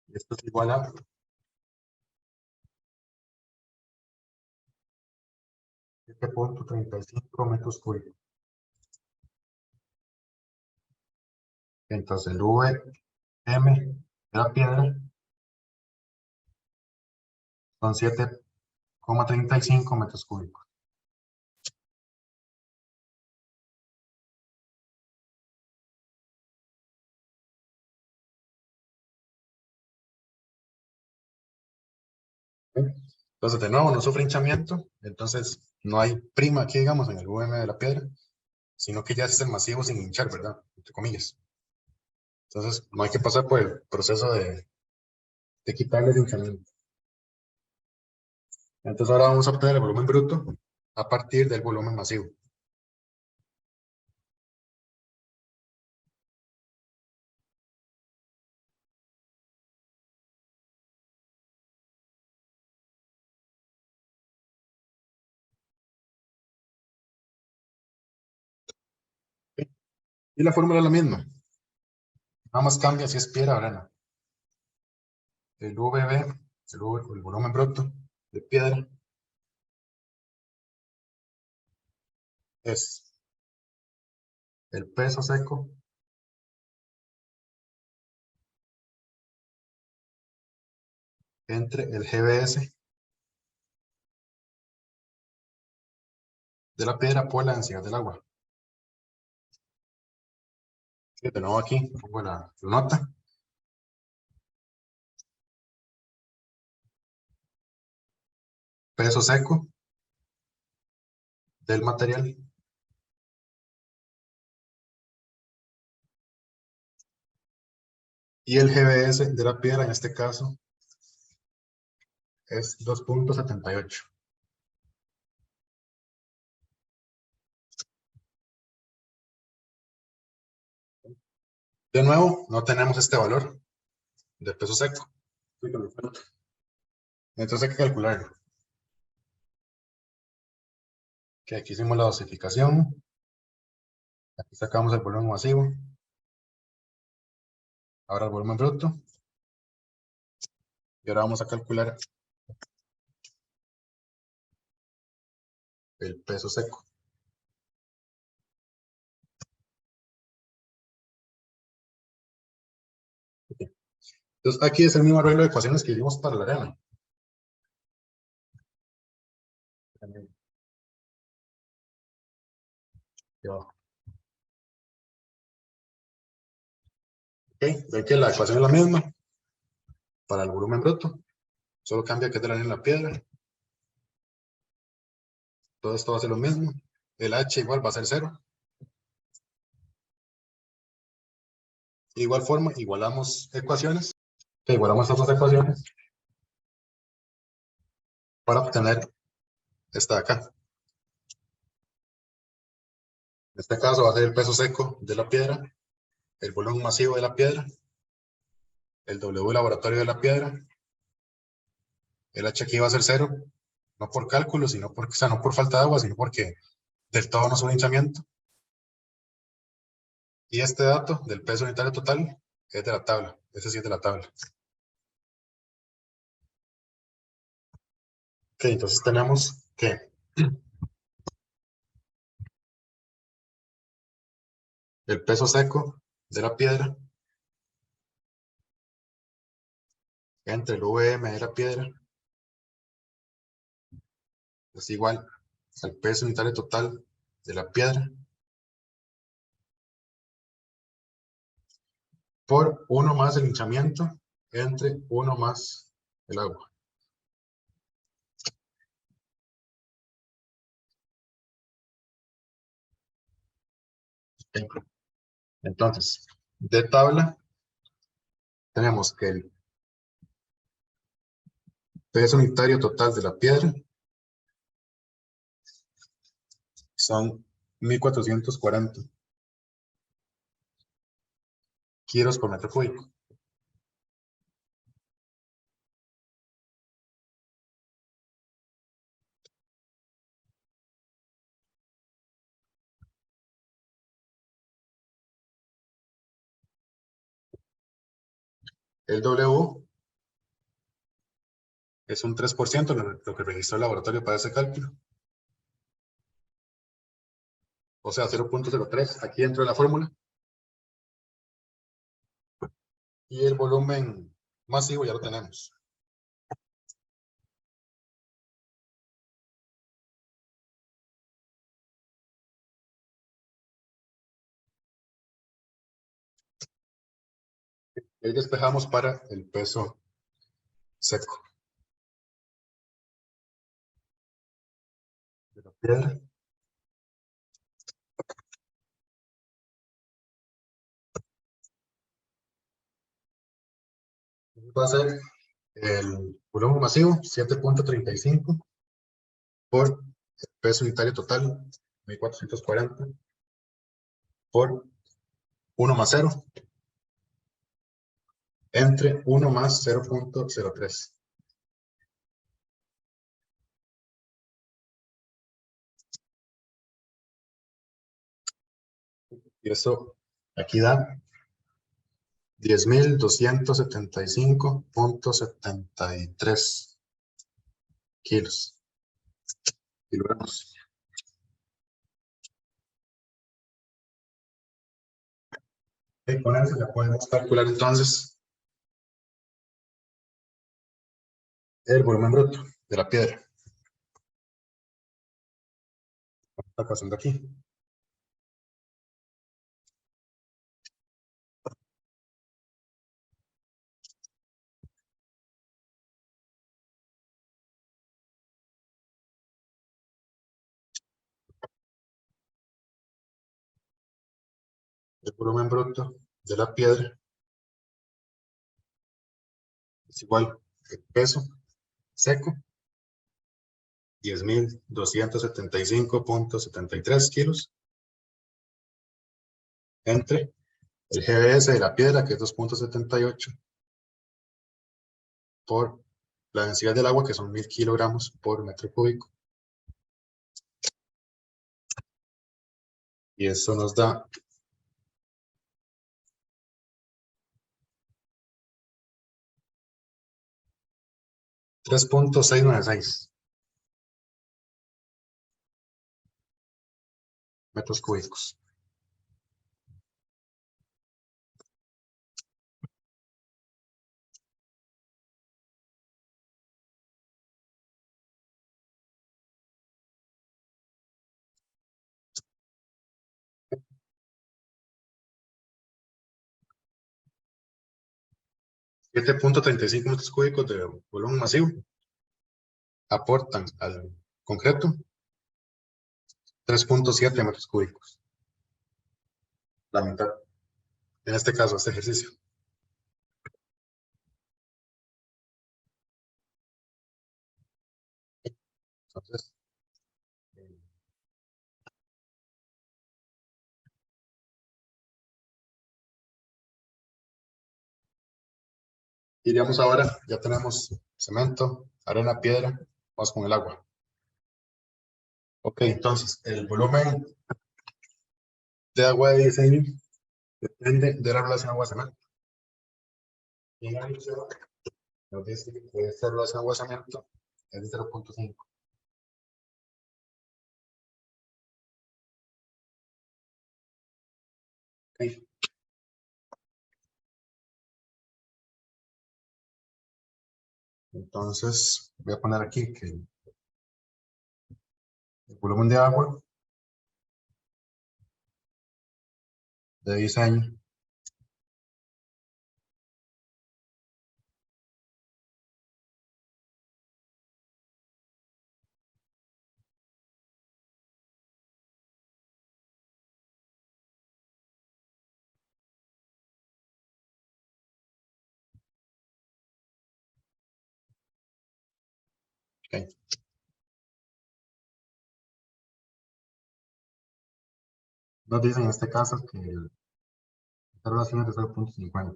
Y esto es igual a 7.35 metros cúbicos. Entonces, el VM de la piedra son 7.35 metros cúbicos. Entonces, de nuevo, no sufre hinchamiento, entonces no hay prima aquí, digamos, en el VM de la piedra, sino que ya es el masivo sin hinchar, ¿verdad? Entre comillas. Entonces, no hay que pasar por el proceso de quitarle el hinchamiento. Entonces, ahora vamos a obtener el volumen bruto a partir del volumen masivo. Y la fórmula es la misma. Nada más cambia si es piedra o arena. El VB, el volumen bruto de piedra, es el peso seco entre el GBS de la piedra por la densidad del agua. De nuevo aquí pongo la nota. Peso seco del material y el GBS de la piedra, en este caso, es 2.78. De nuevo, no tenemos este valor de peso seco. Entonces hay que calcularlo. Que aquí hicimos la dosificación. Aquí sacamos el volumen masivo. Ahora el volumen bruto. Y ahora vamos a calcular el peso seco. Entonces aquí es el mismo arreglo de ecuaciones que hicimos para la arena. Ven que la ecuación es la misma para el volumen bruto. Solo cambia que es de la arena en la piedra. Todo esto va a ser lo mismo. El H igual va a ser 0. De igual forma, igualamos ecuaciones. Igualamos estas dos ecuaciones para obtener esta de acá. En este caso va a ser el peso seco de la piedra, el volumen masivo de la piedra, el W laboratorio de la piedra, el H aquí va a ser 0, no por cálculo, sino porque, o sea, no por falta de agua, sino porque del todo no es un hinchamiento. Y este dato del peso unitario total es de la tabla, ese sí es de la tabla. Ok, entonces tenemos que el peso seco de la piedra entre el VM de la piedra es igual al peso unitario total de la piedra por 1 más el hinchamiento entre 1 más el agua. Entonces, de tabla, tenemos que el peso unitario total de la piedra son 1440 kilos por metro cúbico. El W es un 3% lo que registró el laboratorio para ese cálculo. O sea, 0.03 aquí dentro de la fórmula. Y el volumen masivo ya lo tenemos. Y ahí despejamos para el peso seco de la piedra. Va a ser el volumen masivo, 7.35 por el peso unitario total, 1440 por 1 más 0 entre 1 más 0.03. Y eso Aquí da 10.275.73 kilos. Kilogramos. Y con eso ya podemos calcular entonces el volumen bruto de la piedra. ¿Qué está pasando aquí? El volumen bruto de la piedra es igual al peso seco, 10.275.73 kilos, entre el GBS de la piedra, que es 2.78, por la densidad del agua, que son 1.000 kilogramos por metro cúbico. Y eso nos da 3.696 metros cúbicos. $7.35 metros cúbicos de volumen masivo aportan al concreto 3.7 metros cúbicos. La mitad, en este caso, este ejercicio. Entonces, iríamos ahora, ya tenemos cemento, arena, piedra, vamos con el agua. Ok, entonces, el volumen de agua de diseño depende de la relación agua-cemento. Y en la lección nos dice que esta relación agua-cemento es de 0.5. Okay. Entonces, voy a poner aquí que el volumen de agua de diseño okay. Nos dice en este caso que esta relación es de 0.50.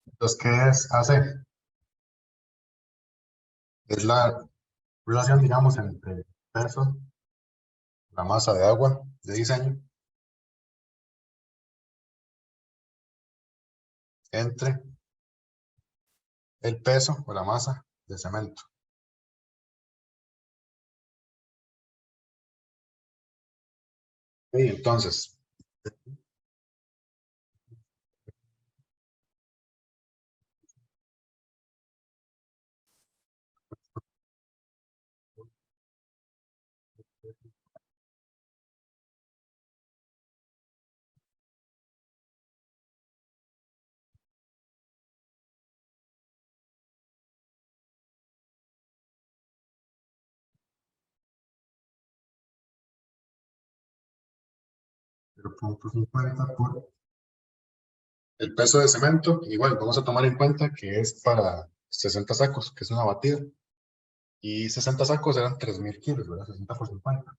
Entonces, ¿qué es AC? Es la relación, digamos, entre el peso, la masa de agua de diseño, entre el peso o la masa de cemento. Y entonces, 0.50 por el peso de cemento. Igual, vamos a tomar en cuenta que es para 60 sacos, que es una batida. Y 60 sacos eran 3.000 kilos, ¿verdad? 60 por 50.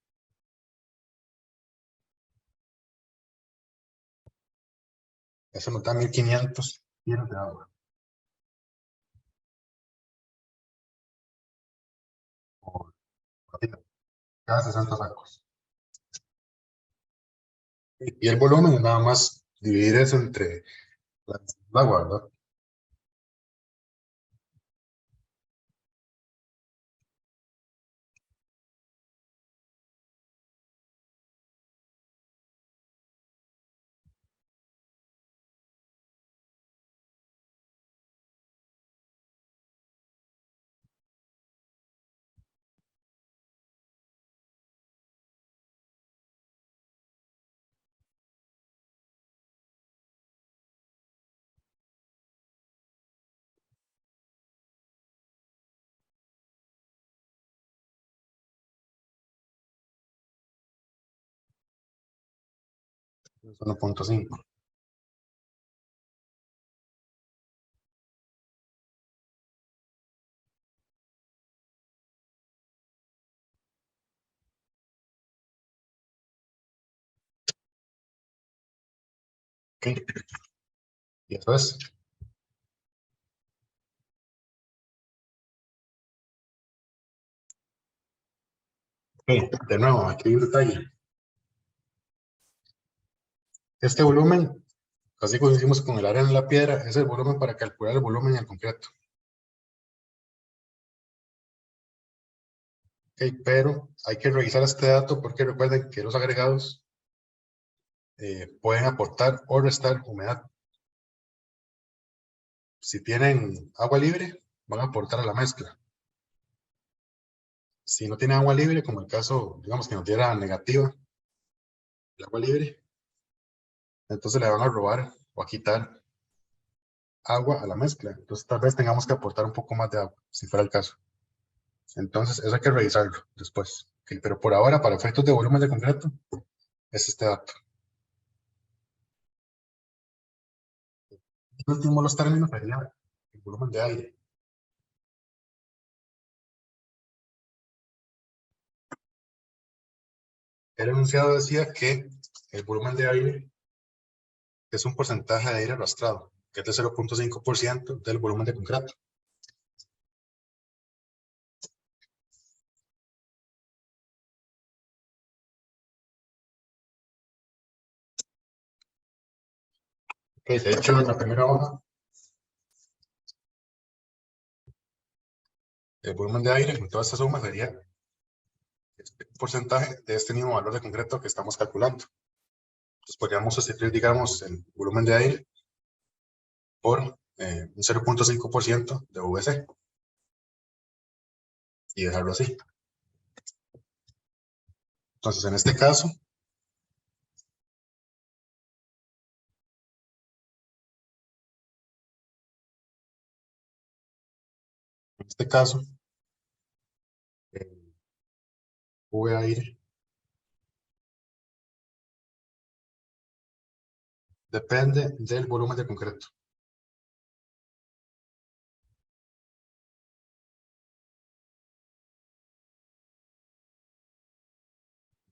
Eso nos da 1.500 kilos de agua por batida, cada 60 sacos. Y el volumen es nada más dividir eso entre el agua, ¿verdad? Es 1.5. Ok, y eso es. Ok, de nuevo, aquí hay un detalle. Este volumen, así como hicimos con el área en la piedra, es el volumen para calcular el volumen en concreto. Ok, pero hay que revisar este dato porque recuerden que los agregados pueden aportar o restar humedad. Si tienen agua libre, van a aportar a la mezcla. Si no tiene agua libre, como el caso, digamos que nos diera negativa el agua libre, entonces le van a robar o a quitar agua a la mezcla. Entonces tal vez tengamos que aportar un poco más de agua, si fuera el caso. Entonces eso hay que revisarlo después. Ok, pero por ahora, para efectos de volumen de concreto, es este dato. El último de los términos sería el volumen de aire. El enunciado decía que el volumen de aire es un porcentaje de aire arrastrado, que es de 0.5% del volumen de concreto. Okay, de hecho, en la primera hoja, el volumen de aire con toda esta suma sería un porcentaje de este mismo valor de concreto que estamos calculando. Entonces podríamos sustituir, digamos, el volumen de aire por un 0.5% de VC y dejarlo así. Entonces, en este caso, el V aire depende del volumen de concreto.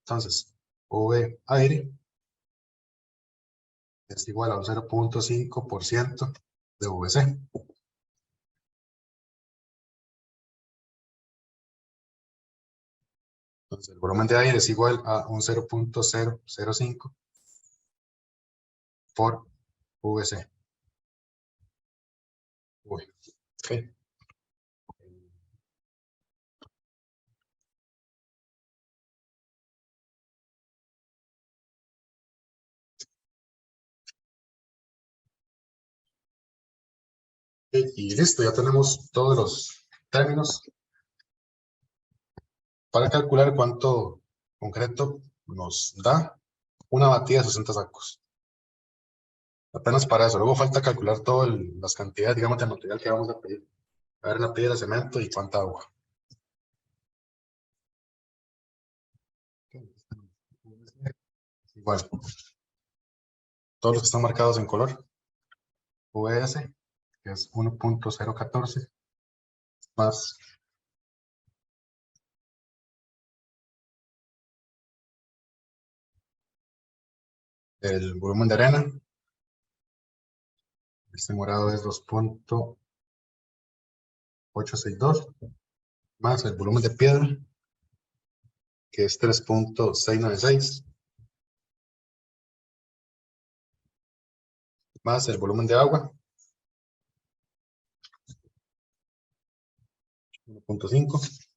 Entonces, V aire es igual a un 0.5% de VC. Entonces, el volumen de aire es igual a un 0.005 por VC. Okay. Y listo, ya tenemos todos los términos para calcular cuánto concreto nos da una batida de 60 sacos. Apenas para eso. Luego falta calcular todas las cantidades, digamos, de material que vamos a pedir. A ver, la piedra, cemento y cuánta agua. Igual, todos los que están marcados en color. VS, que es 1.014, más el volumen de arena. Este morado es 2.862, más el volumen de piedra, que es 3.696, más el volumen de agua, 1.5,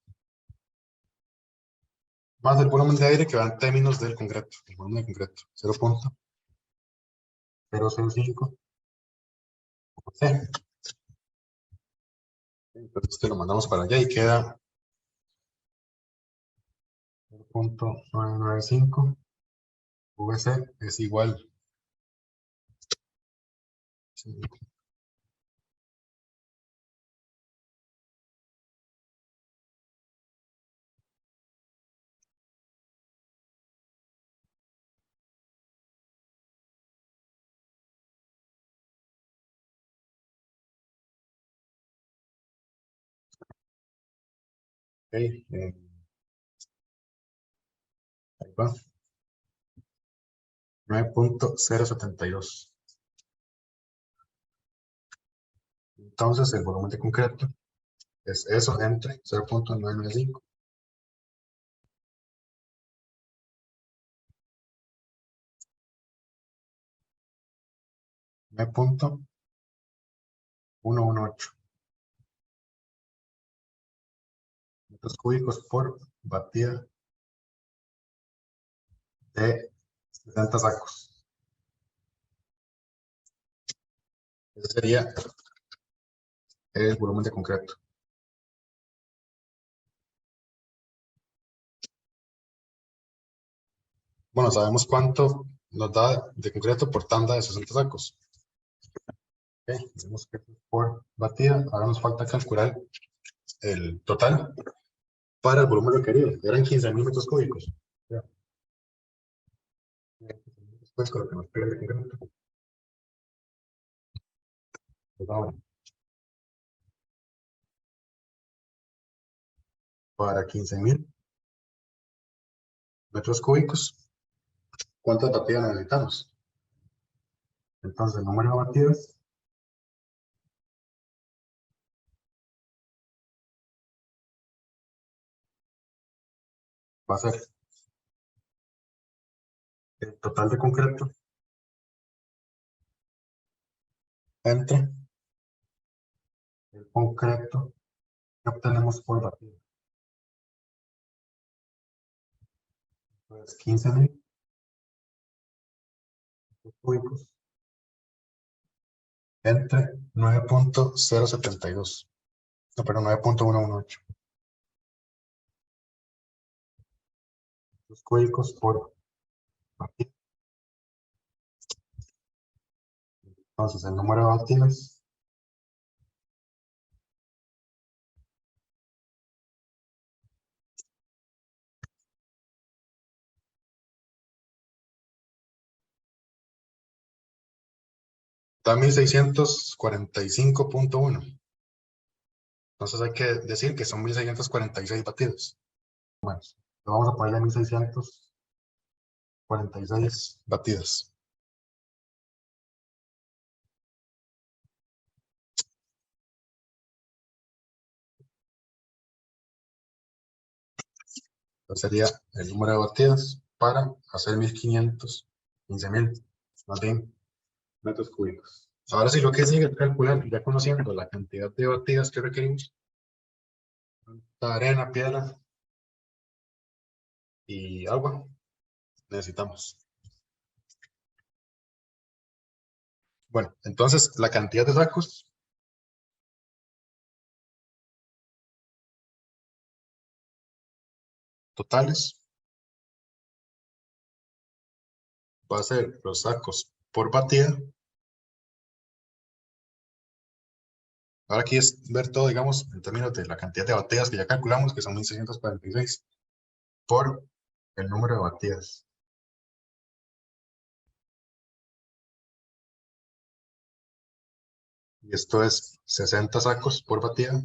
más el volumen de aire que va en términos del concreto, el volumen de concreto, 0.005 C. Entonces lo mandamos para allá y queda 0.995 VC es igual. Okay, ahí va. 9.072. Entonces el volumen de concreto es eso entre 0.995. .118 metros cúbicos por batida de 60 sacos. Ese sería el volumen de concreto. Bueno, sabemos cuánto nos da de concreto por tanda de 60 sacos. Okay, tenemos que por batida. Ahora nos falta calcular el total para el volumen requerido. Eran 15.000 metros cúbicos. Ya. Después con lo que nos pide el concreto. Pues ahora, para 15.000 metros cúbicos, ¿cuántas batidas necesitamos? Entonces, el número de batidas va a ser el total de concreto entre el concreto que obtenemos por batida. Entonces, 15.000 cúbicos entre 9.072. No, pero 9.118. Los cúbicos por batida. Entonces, el número de batidas da 1645.1. Entonces hay que decir que son 1646 batidos. Bueno, lo vamos a ponerle 1646 batidas. Entonces sería el número de batidas para hacer 1500, 15.000, más bien, metros cúbicos. Ahora sí lo que sigue es calcular, ya conociendo la cantidad de batidas que requerimos, la arena, piedra y agua necesitamos. Bueno, entonces la cantidad de sacos totales va a ser los sacos por batida. Ahora aquí es ver todo, digamos, en términos de la cantidad de batidas que ya calculamos, que son 1646, por el número de batidas. Y esto es 60 sacos por batida.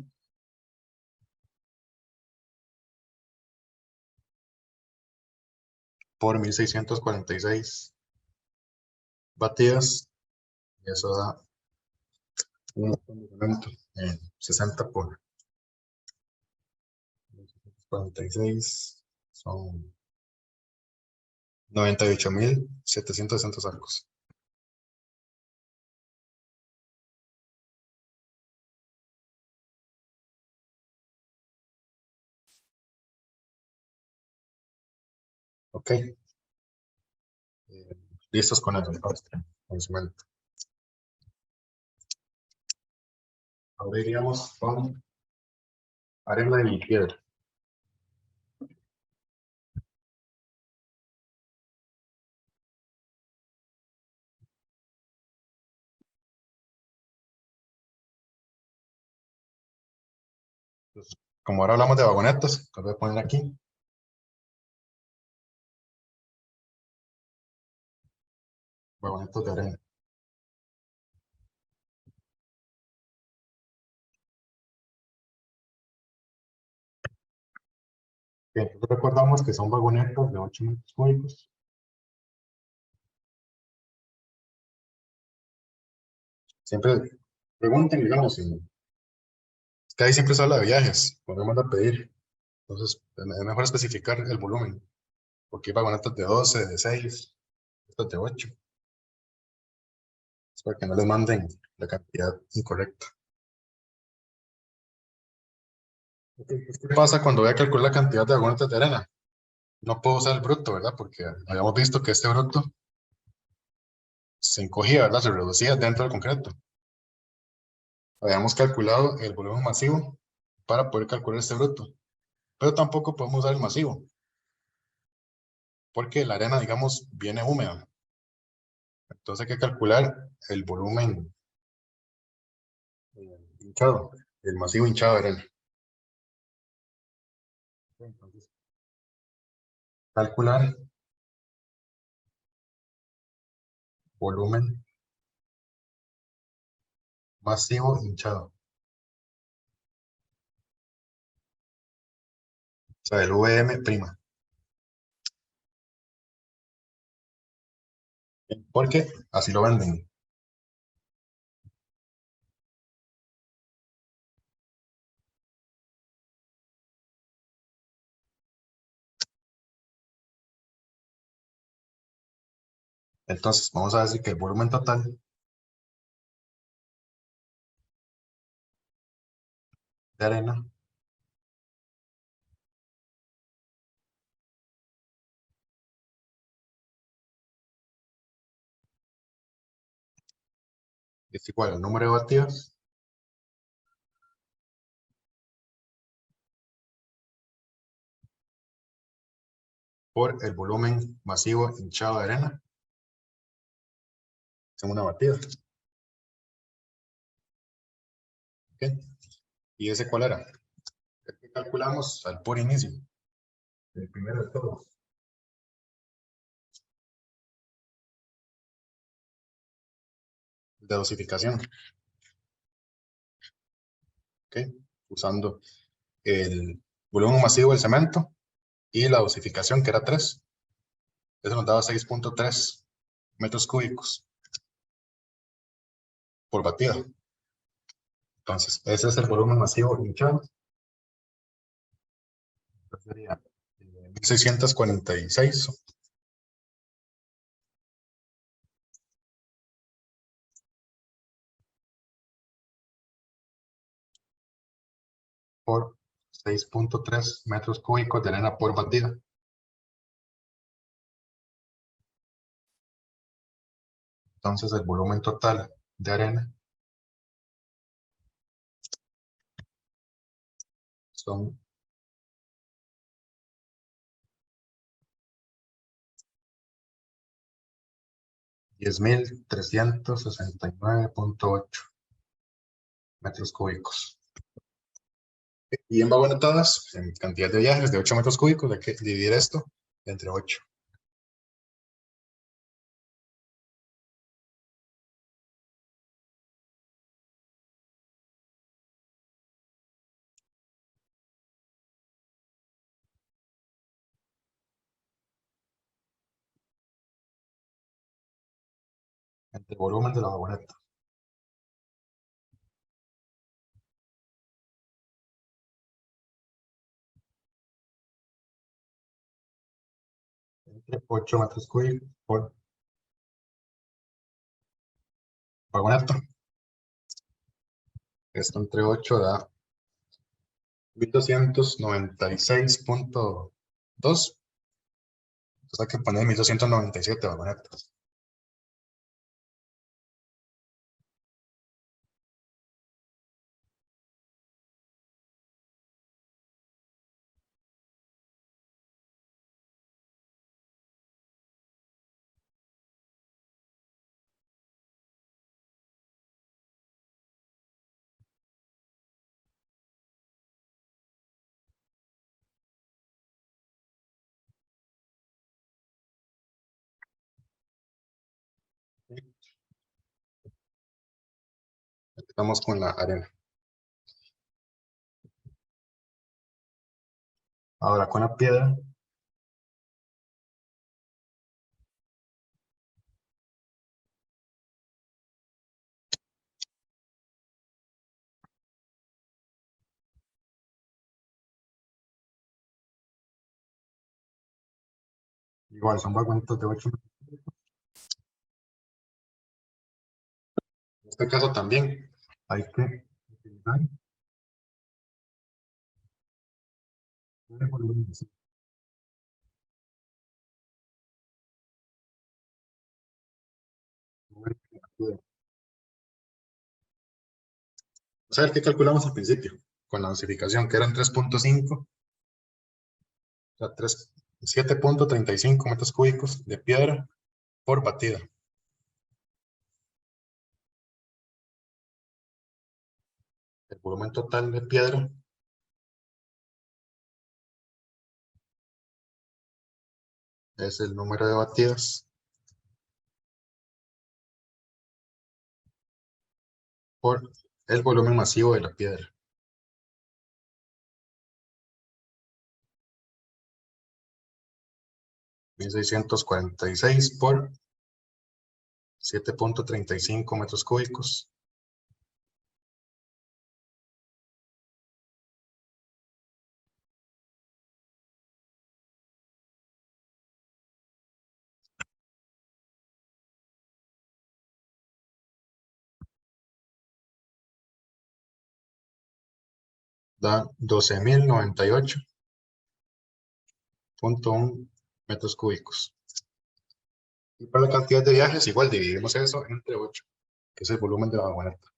Por 1646 batidas. Y eso da un complemento en 60 por 46. Son 98.760 sacos. Ok. Listos con el cemento. Ahora iríamos con arena y piedra. Entonces, como ahora hablamos de vagonetas, que voy a poner aquí. Vagonetas de arena. Bien, entonces recordamos que son vagonetas de 8 metros cúbicos. Siempre pregunten, digamos, si es que ahí siempre se habla de viajes, cuando me manda a pedir. Entonces, es mejor especificar el volumen, porque hay vagonetas de 12, de 6, estas de 8. Es para que no les manden la cantidad incorrecta. Ok, pues, ¿qué pasa cuando voy a calcular la cantidad de vagonetas de arena? No puedo usar el bruto, ¿verdad? Porque habíamos visto que este bruto se encogía, ¿verdad? Se reducía dentro del concreto. Habíamos calculado el volumen masivo para poder calcular este bruto, pero tampoco podemos usar el masivo, porque la arena, digamos, viene húmeda. Entonces hay que calcular el volumen hinchado, el masivo hinchado de arena. Entonces, calcular volumen masivo hinchado. O sea, el VM'. Porque así lo venden. Entonces, vamos a decir que el volumen total de arena es igual al número de batidas por el volumen masivo hinchado de arena en una batida. ¿Ok? ¿Y ese cuál era? El que calculamos al por inicio. El primero de todos. De dosificación. ¿Ok? Usando el volumen masivo del cemento y la dosificación, que era 3. Eso nos daba 6.3 metros cúbicos por batida. Entonces, ese es el volumen masivo hinchado. Entonces sería 1646 por 6.3 metros cúbicos de arena por batida. Entonces, el volumen total de arena son 10.369.8 metros cúbicos. Y en vagonetadas, en cantidad de viajes de 8 metros cúbicos, hay que dividir esto entre 8. Entre el volumen de la vagoneta. Entre 8 metros cúbicos por vagoneta. Esto entre 8 da 1296.2 Entonces hay que poner 1297 vagonetas. Estamos con la arena. Ahora con la piedra. Igual son vagonitos de 8. En este caso también hay que utilizar el volumen. Vamos a ver qué calculamos al principio con la dosificación, que eran 3.5, o sea, 7.35 metros cúbicos de piedra por batida. El volumen total de piedra es el número de batidas por el volumen masivo de la piedra. $1,646 por 7.35 metros cúbicos. Da 12.098.1 metros cúbicos. Y para la cantidad de viajes, igual dividimos eso entre 8, que es el volumen de la vagoneta.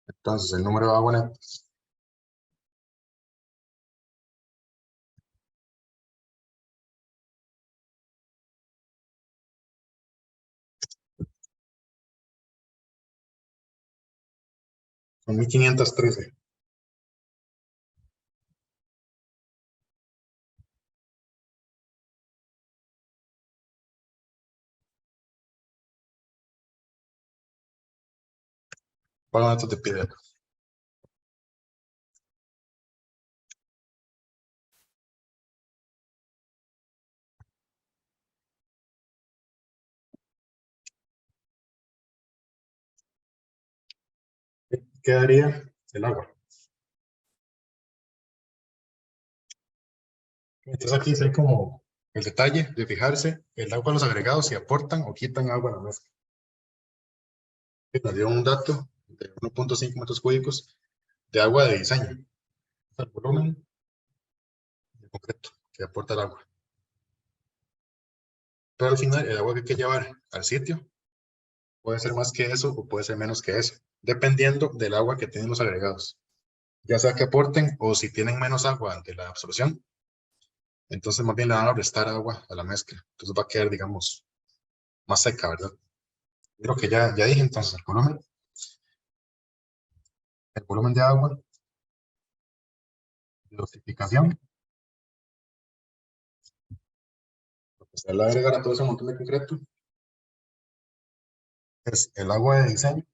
Entonces, el número de vagonetas son 1.513. Vagonetas de piedra. Quedaría el agua. Entonces aquí hay como el detalle de fijarse el agua, los agregados, si aportan o quitan agua a la mezcla. Nos dio un dato de 1.5 metros cúbicos de agua de diseño. El volumen de concreto que aporta el agua. Pero al final, el agua que hay que llevar al sitio puede ser más que eso o puede ser menos que eso, dependiendo del agua que tienen los agregados. Ya sea que aporten o si tienen menos agua ante la absorción, entonces más bien le van a restar agua a la mezcla. Entonces va a quedar, digamos, más seca, ¿verdad? Lo que ya dije, entonces el volumen de agua, de dosificación, lo que se le va a agregar a todo ese montón de concreto, es el agua de diseño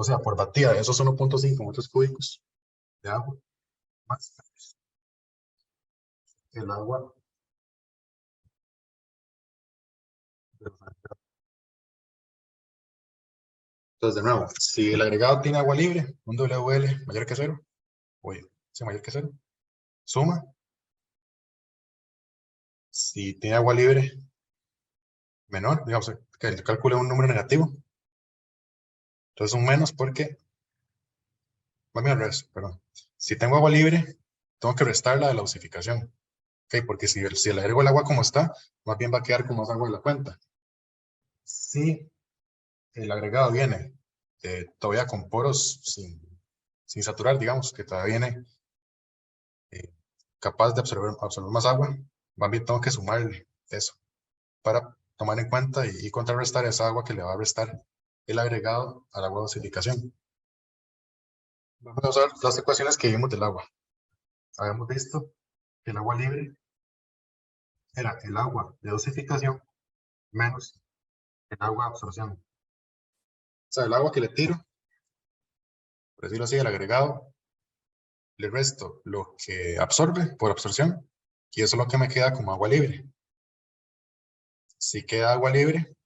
O sea, por batida, esos 1.5 metros cúbicos de agua, más el agua de los agregados. Entonces, de nuevo, si el agregado tiene agua libre, un WL mayor que cero, oye, sí, mayor que cero, suma. Si tiene agua libre menor, digamos que el cálculo es un número negativo, entonces un menos porque, va bien al revés, perdón. Si tengo agua libre, tengo que restarla de la dosificación, ¿ok? Porque si le agrego el agua como está, más bien va a quedar con más agua de la cuenta. Si el agregado viene todavía con poros sin saturar, digamos, que todavía viene eh, capaz de absorber más agua, más bien tengo que sumarle eso para tomar en cuenta y contrarrestar esa agua que le va a restar el agregado a la agua de dosificación. Vamos a usar las ecuaciones que vimos del agua. Habíamos visto que el agua libre era el agua de dosificación menos el agua de absorción. O sea, el agua que le tiro, por decirlo así, el agregado, le resto lo que absorbe por absorción y eso es lo que me queda como agua libre. Si queda agua libre,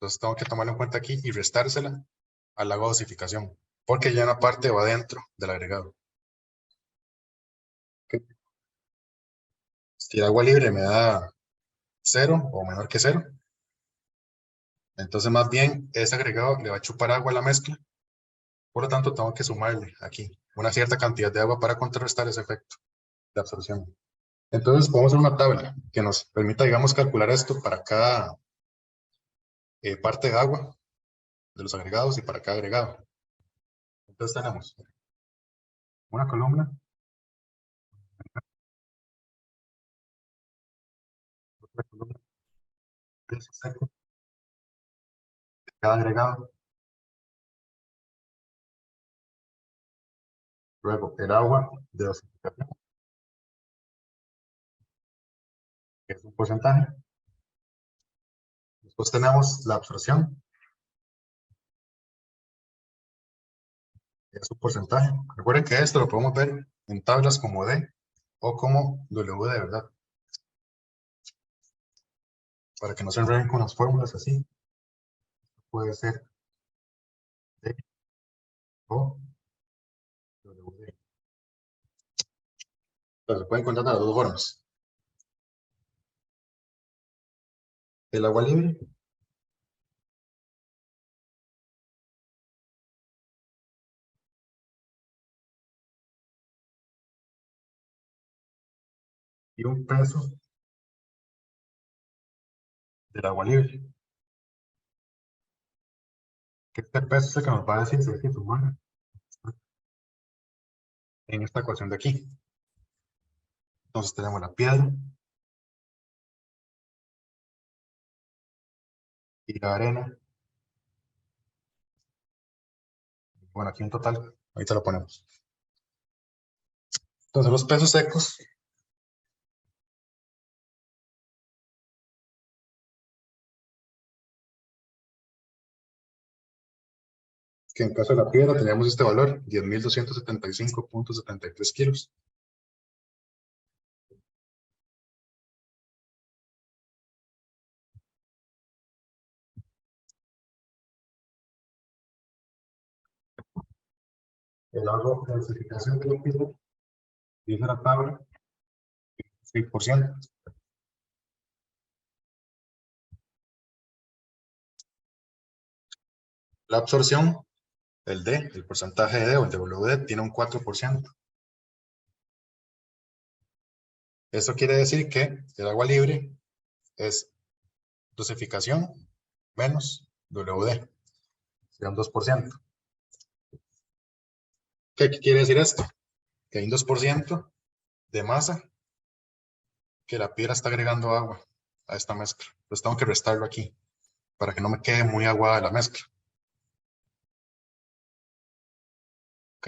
entonces tengo que tomarlo en cuenta aquí y restársela al agua de dosificación, porque ya una parte va dentro del agregado. ¿Okay? Si el agua libre me da 0 o menor que 0, entonces más bien ese agregado le va a chupar agua a la mezcla, por lo tanto tengo que sumarle aquí una cierta cantidad de agua para contrarrestar ese efecto de absorción. Entonces podemos hacer una tabla que nos permita, digamos, calcular esto para cada parte de agua de los agregados y para cada agregado. Entonces tenemos una columna, otra columna, peso seco de cada agregado, luego el agua de dosificación, que es un porcentaje. Después tenemos la absorción, que es un porcentaje. Recuerden que esto lo podemos ver en tablas como D o como W de verdad, para que no se enreden con las fórmulas así. Puede ser D o W. Pero se pueden encontrar de las dos formas. El agua libre y un peso del agua libre. Que este peso es el que nos va a decir si hay que sumar en esta ecuación de aquí. Entonces tenemos la piedra y la arena. Bueno, aquí en total, ahorita lo ponemos. Entonces los pesos secos que en caso de la piedra teníamos este valor, 10.275.73 kilos. El agua de clasificación de la piedra, dice la tabla, 6%. La absorción, el D, el porcentaje de D o el WD, tiene un 4%. Eso quiere decir que el agua libre es dosificación menos WD, sería un 2%. ¿Qué quiere decir esto? Que hay un 2% de masa que la piedra está agregando agua a esta mezcla. Entonces tengo que restarlo aquí para que no me quede muy aguada la mezcla. ¿Ok?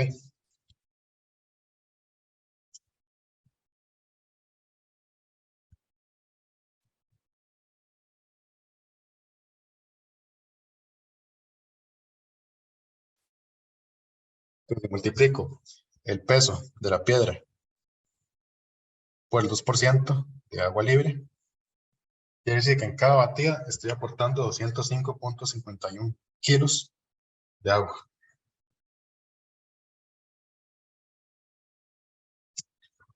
Entonces multiplico el peso de la piedra por el 2% de agua libre. Quiere decir que en cada batida estoy aportando 205.51 kilos de agua.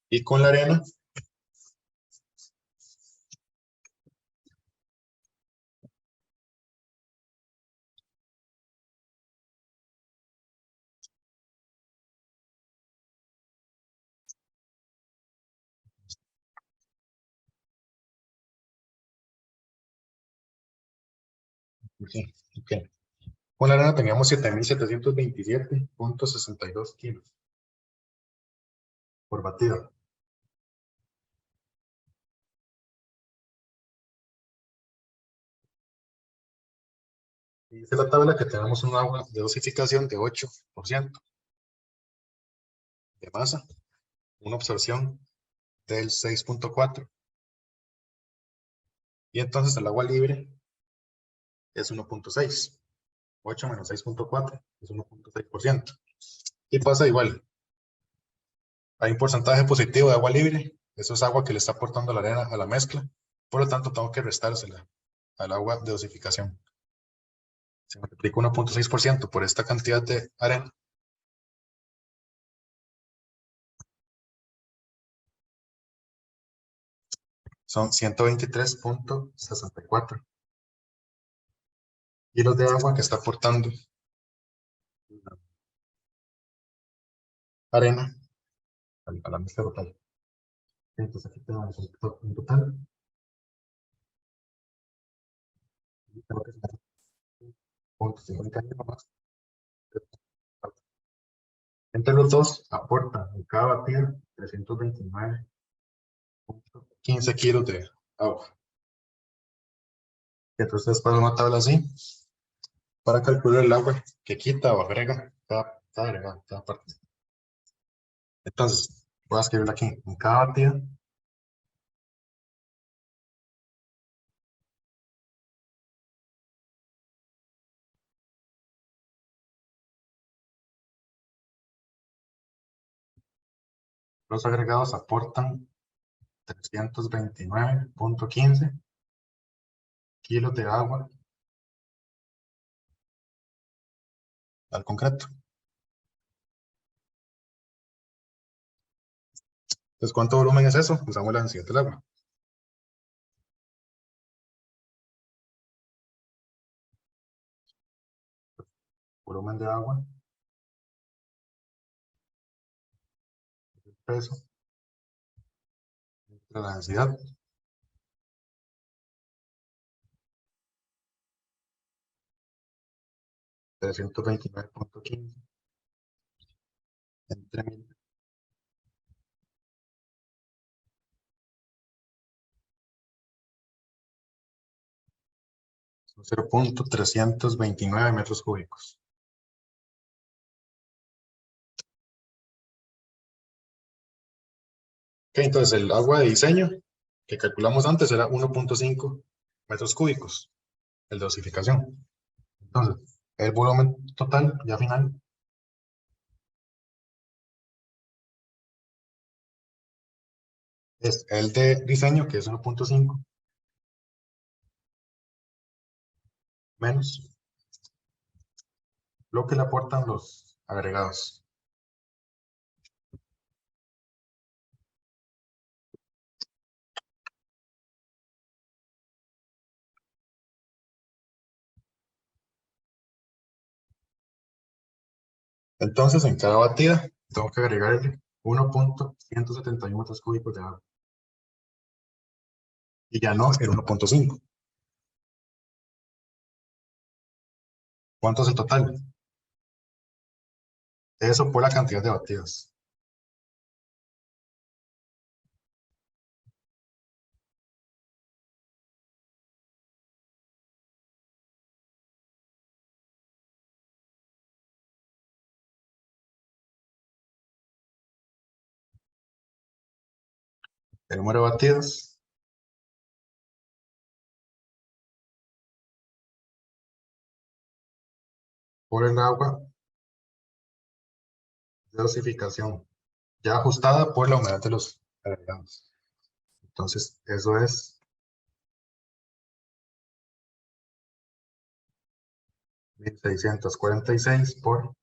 Y con la arena, sí, ok. Con la arena teníamos 7.727.62 kilos por batida. Y dice la tabla que tenemos un agua de dosificación de 8% de masa, una absorción del 6.4%. Y entonces el agua libre es 1.6. 8 menos 6.4 es 1.6%. Y pasa igual. Hay un porcentaje positivo de agua libre. Eso es agua que le está aportando la arena a la mezcla. Por lo tanto, tengo que restársela al agua de dosificación. Se multiplica 1.6% por esta cantidad de arena. Son 123.64 kilos de agua que está aportando arena a la mezcla total. Entonces aquí tenemos un total. Y tengo que sumar 0.50 más. Entre los dos aportan en cada batida 329.15 kilos de agua. Y entonces para una tabla así para calcular el agua que quita o agrega cada parte. Entonces, voy a escribirlo aquí. En cada batida los agregados aportan 329.15 kilos de agua al concreto. Entonces, ¿cuánto volumen es eso? Usamos la densidad del agua. Volumen de agua, el peso, entre la densidad. Trescientos veintinueve punto quince entre 1000. 0.329 metros cúbicos. Ok, entonces el agua de diseño que calculamos antes era 1.5 metros cúbicos, el de dosificación. Entonces, el volumen total, ya final, es el de diseño, que es 1.5, menos lo que le aportan los agregados. Entonces, en cada batida, tengo que agregarle 1.171 metros cúbicos de agua. Y ya no el 1.5. ¿Cuánto es el total? Eso por la cantidad de batidas. El número de batidas por el agua dosificación, ya ajustada por la humedad de los agregados. Entonces, eso es 1646 por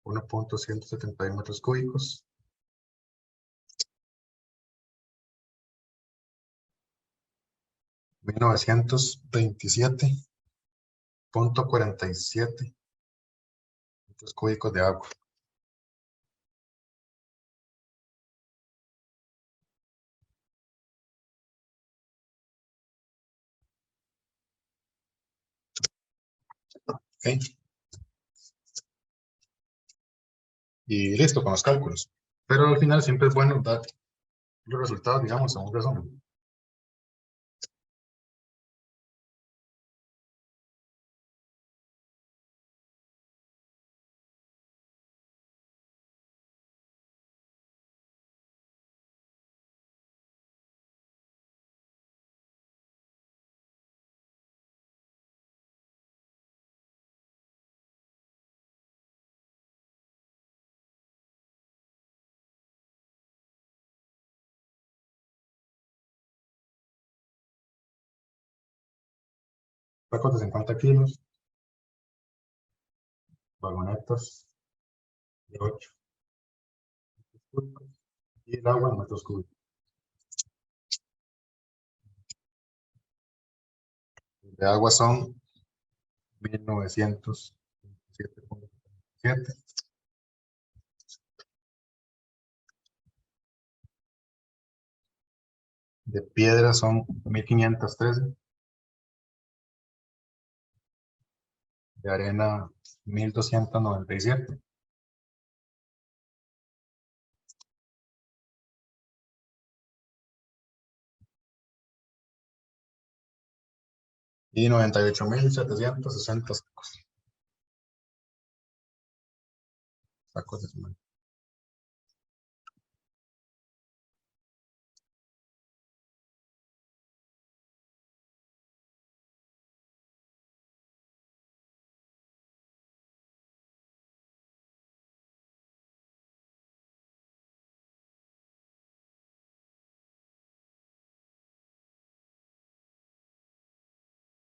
1.171 metros cúbicos. $1927.47 metros cúbicos de agua. Okay. Y listo con los cálculos. Pero al final siempre es bueno dar los resultados, digamos, a un resumen. Sacos de 50 kilos, vagonetas de 8 metros cúbicos y el agua en metros cúbicos. De agua son 1927.7. De piedra son 1513. De arena 1297. Y 98.760 sacos de cemento.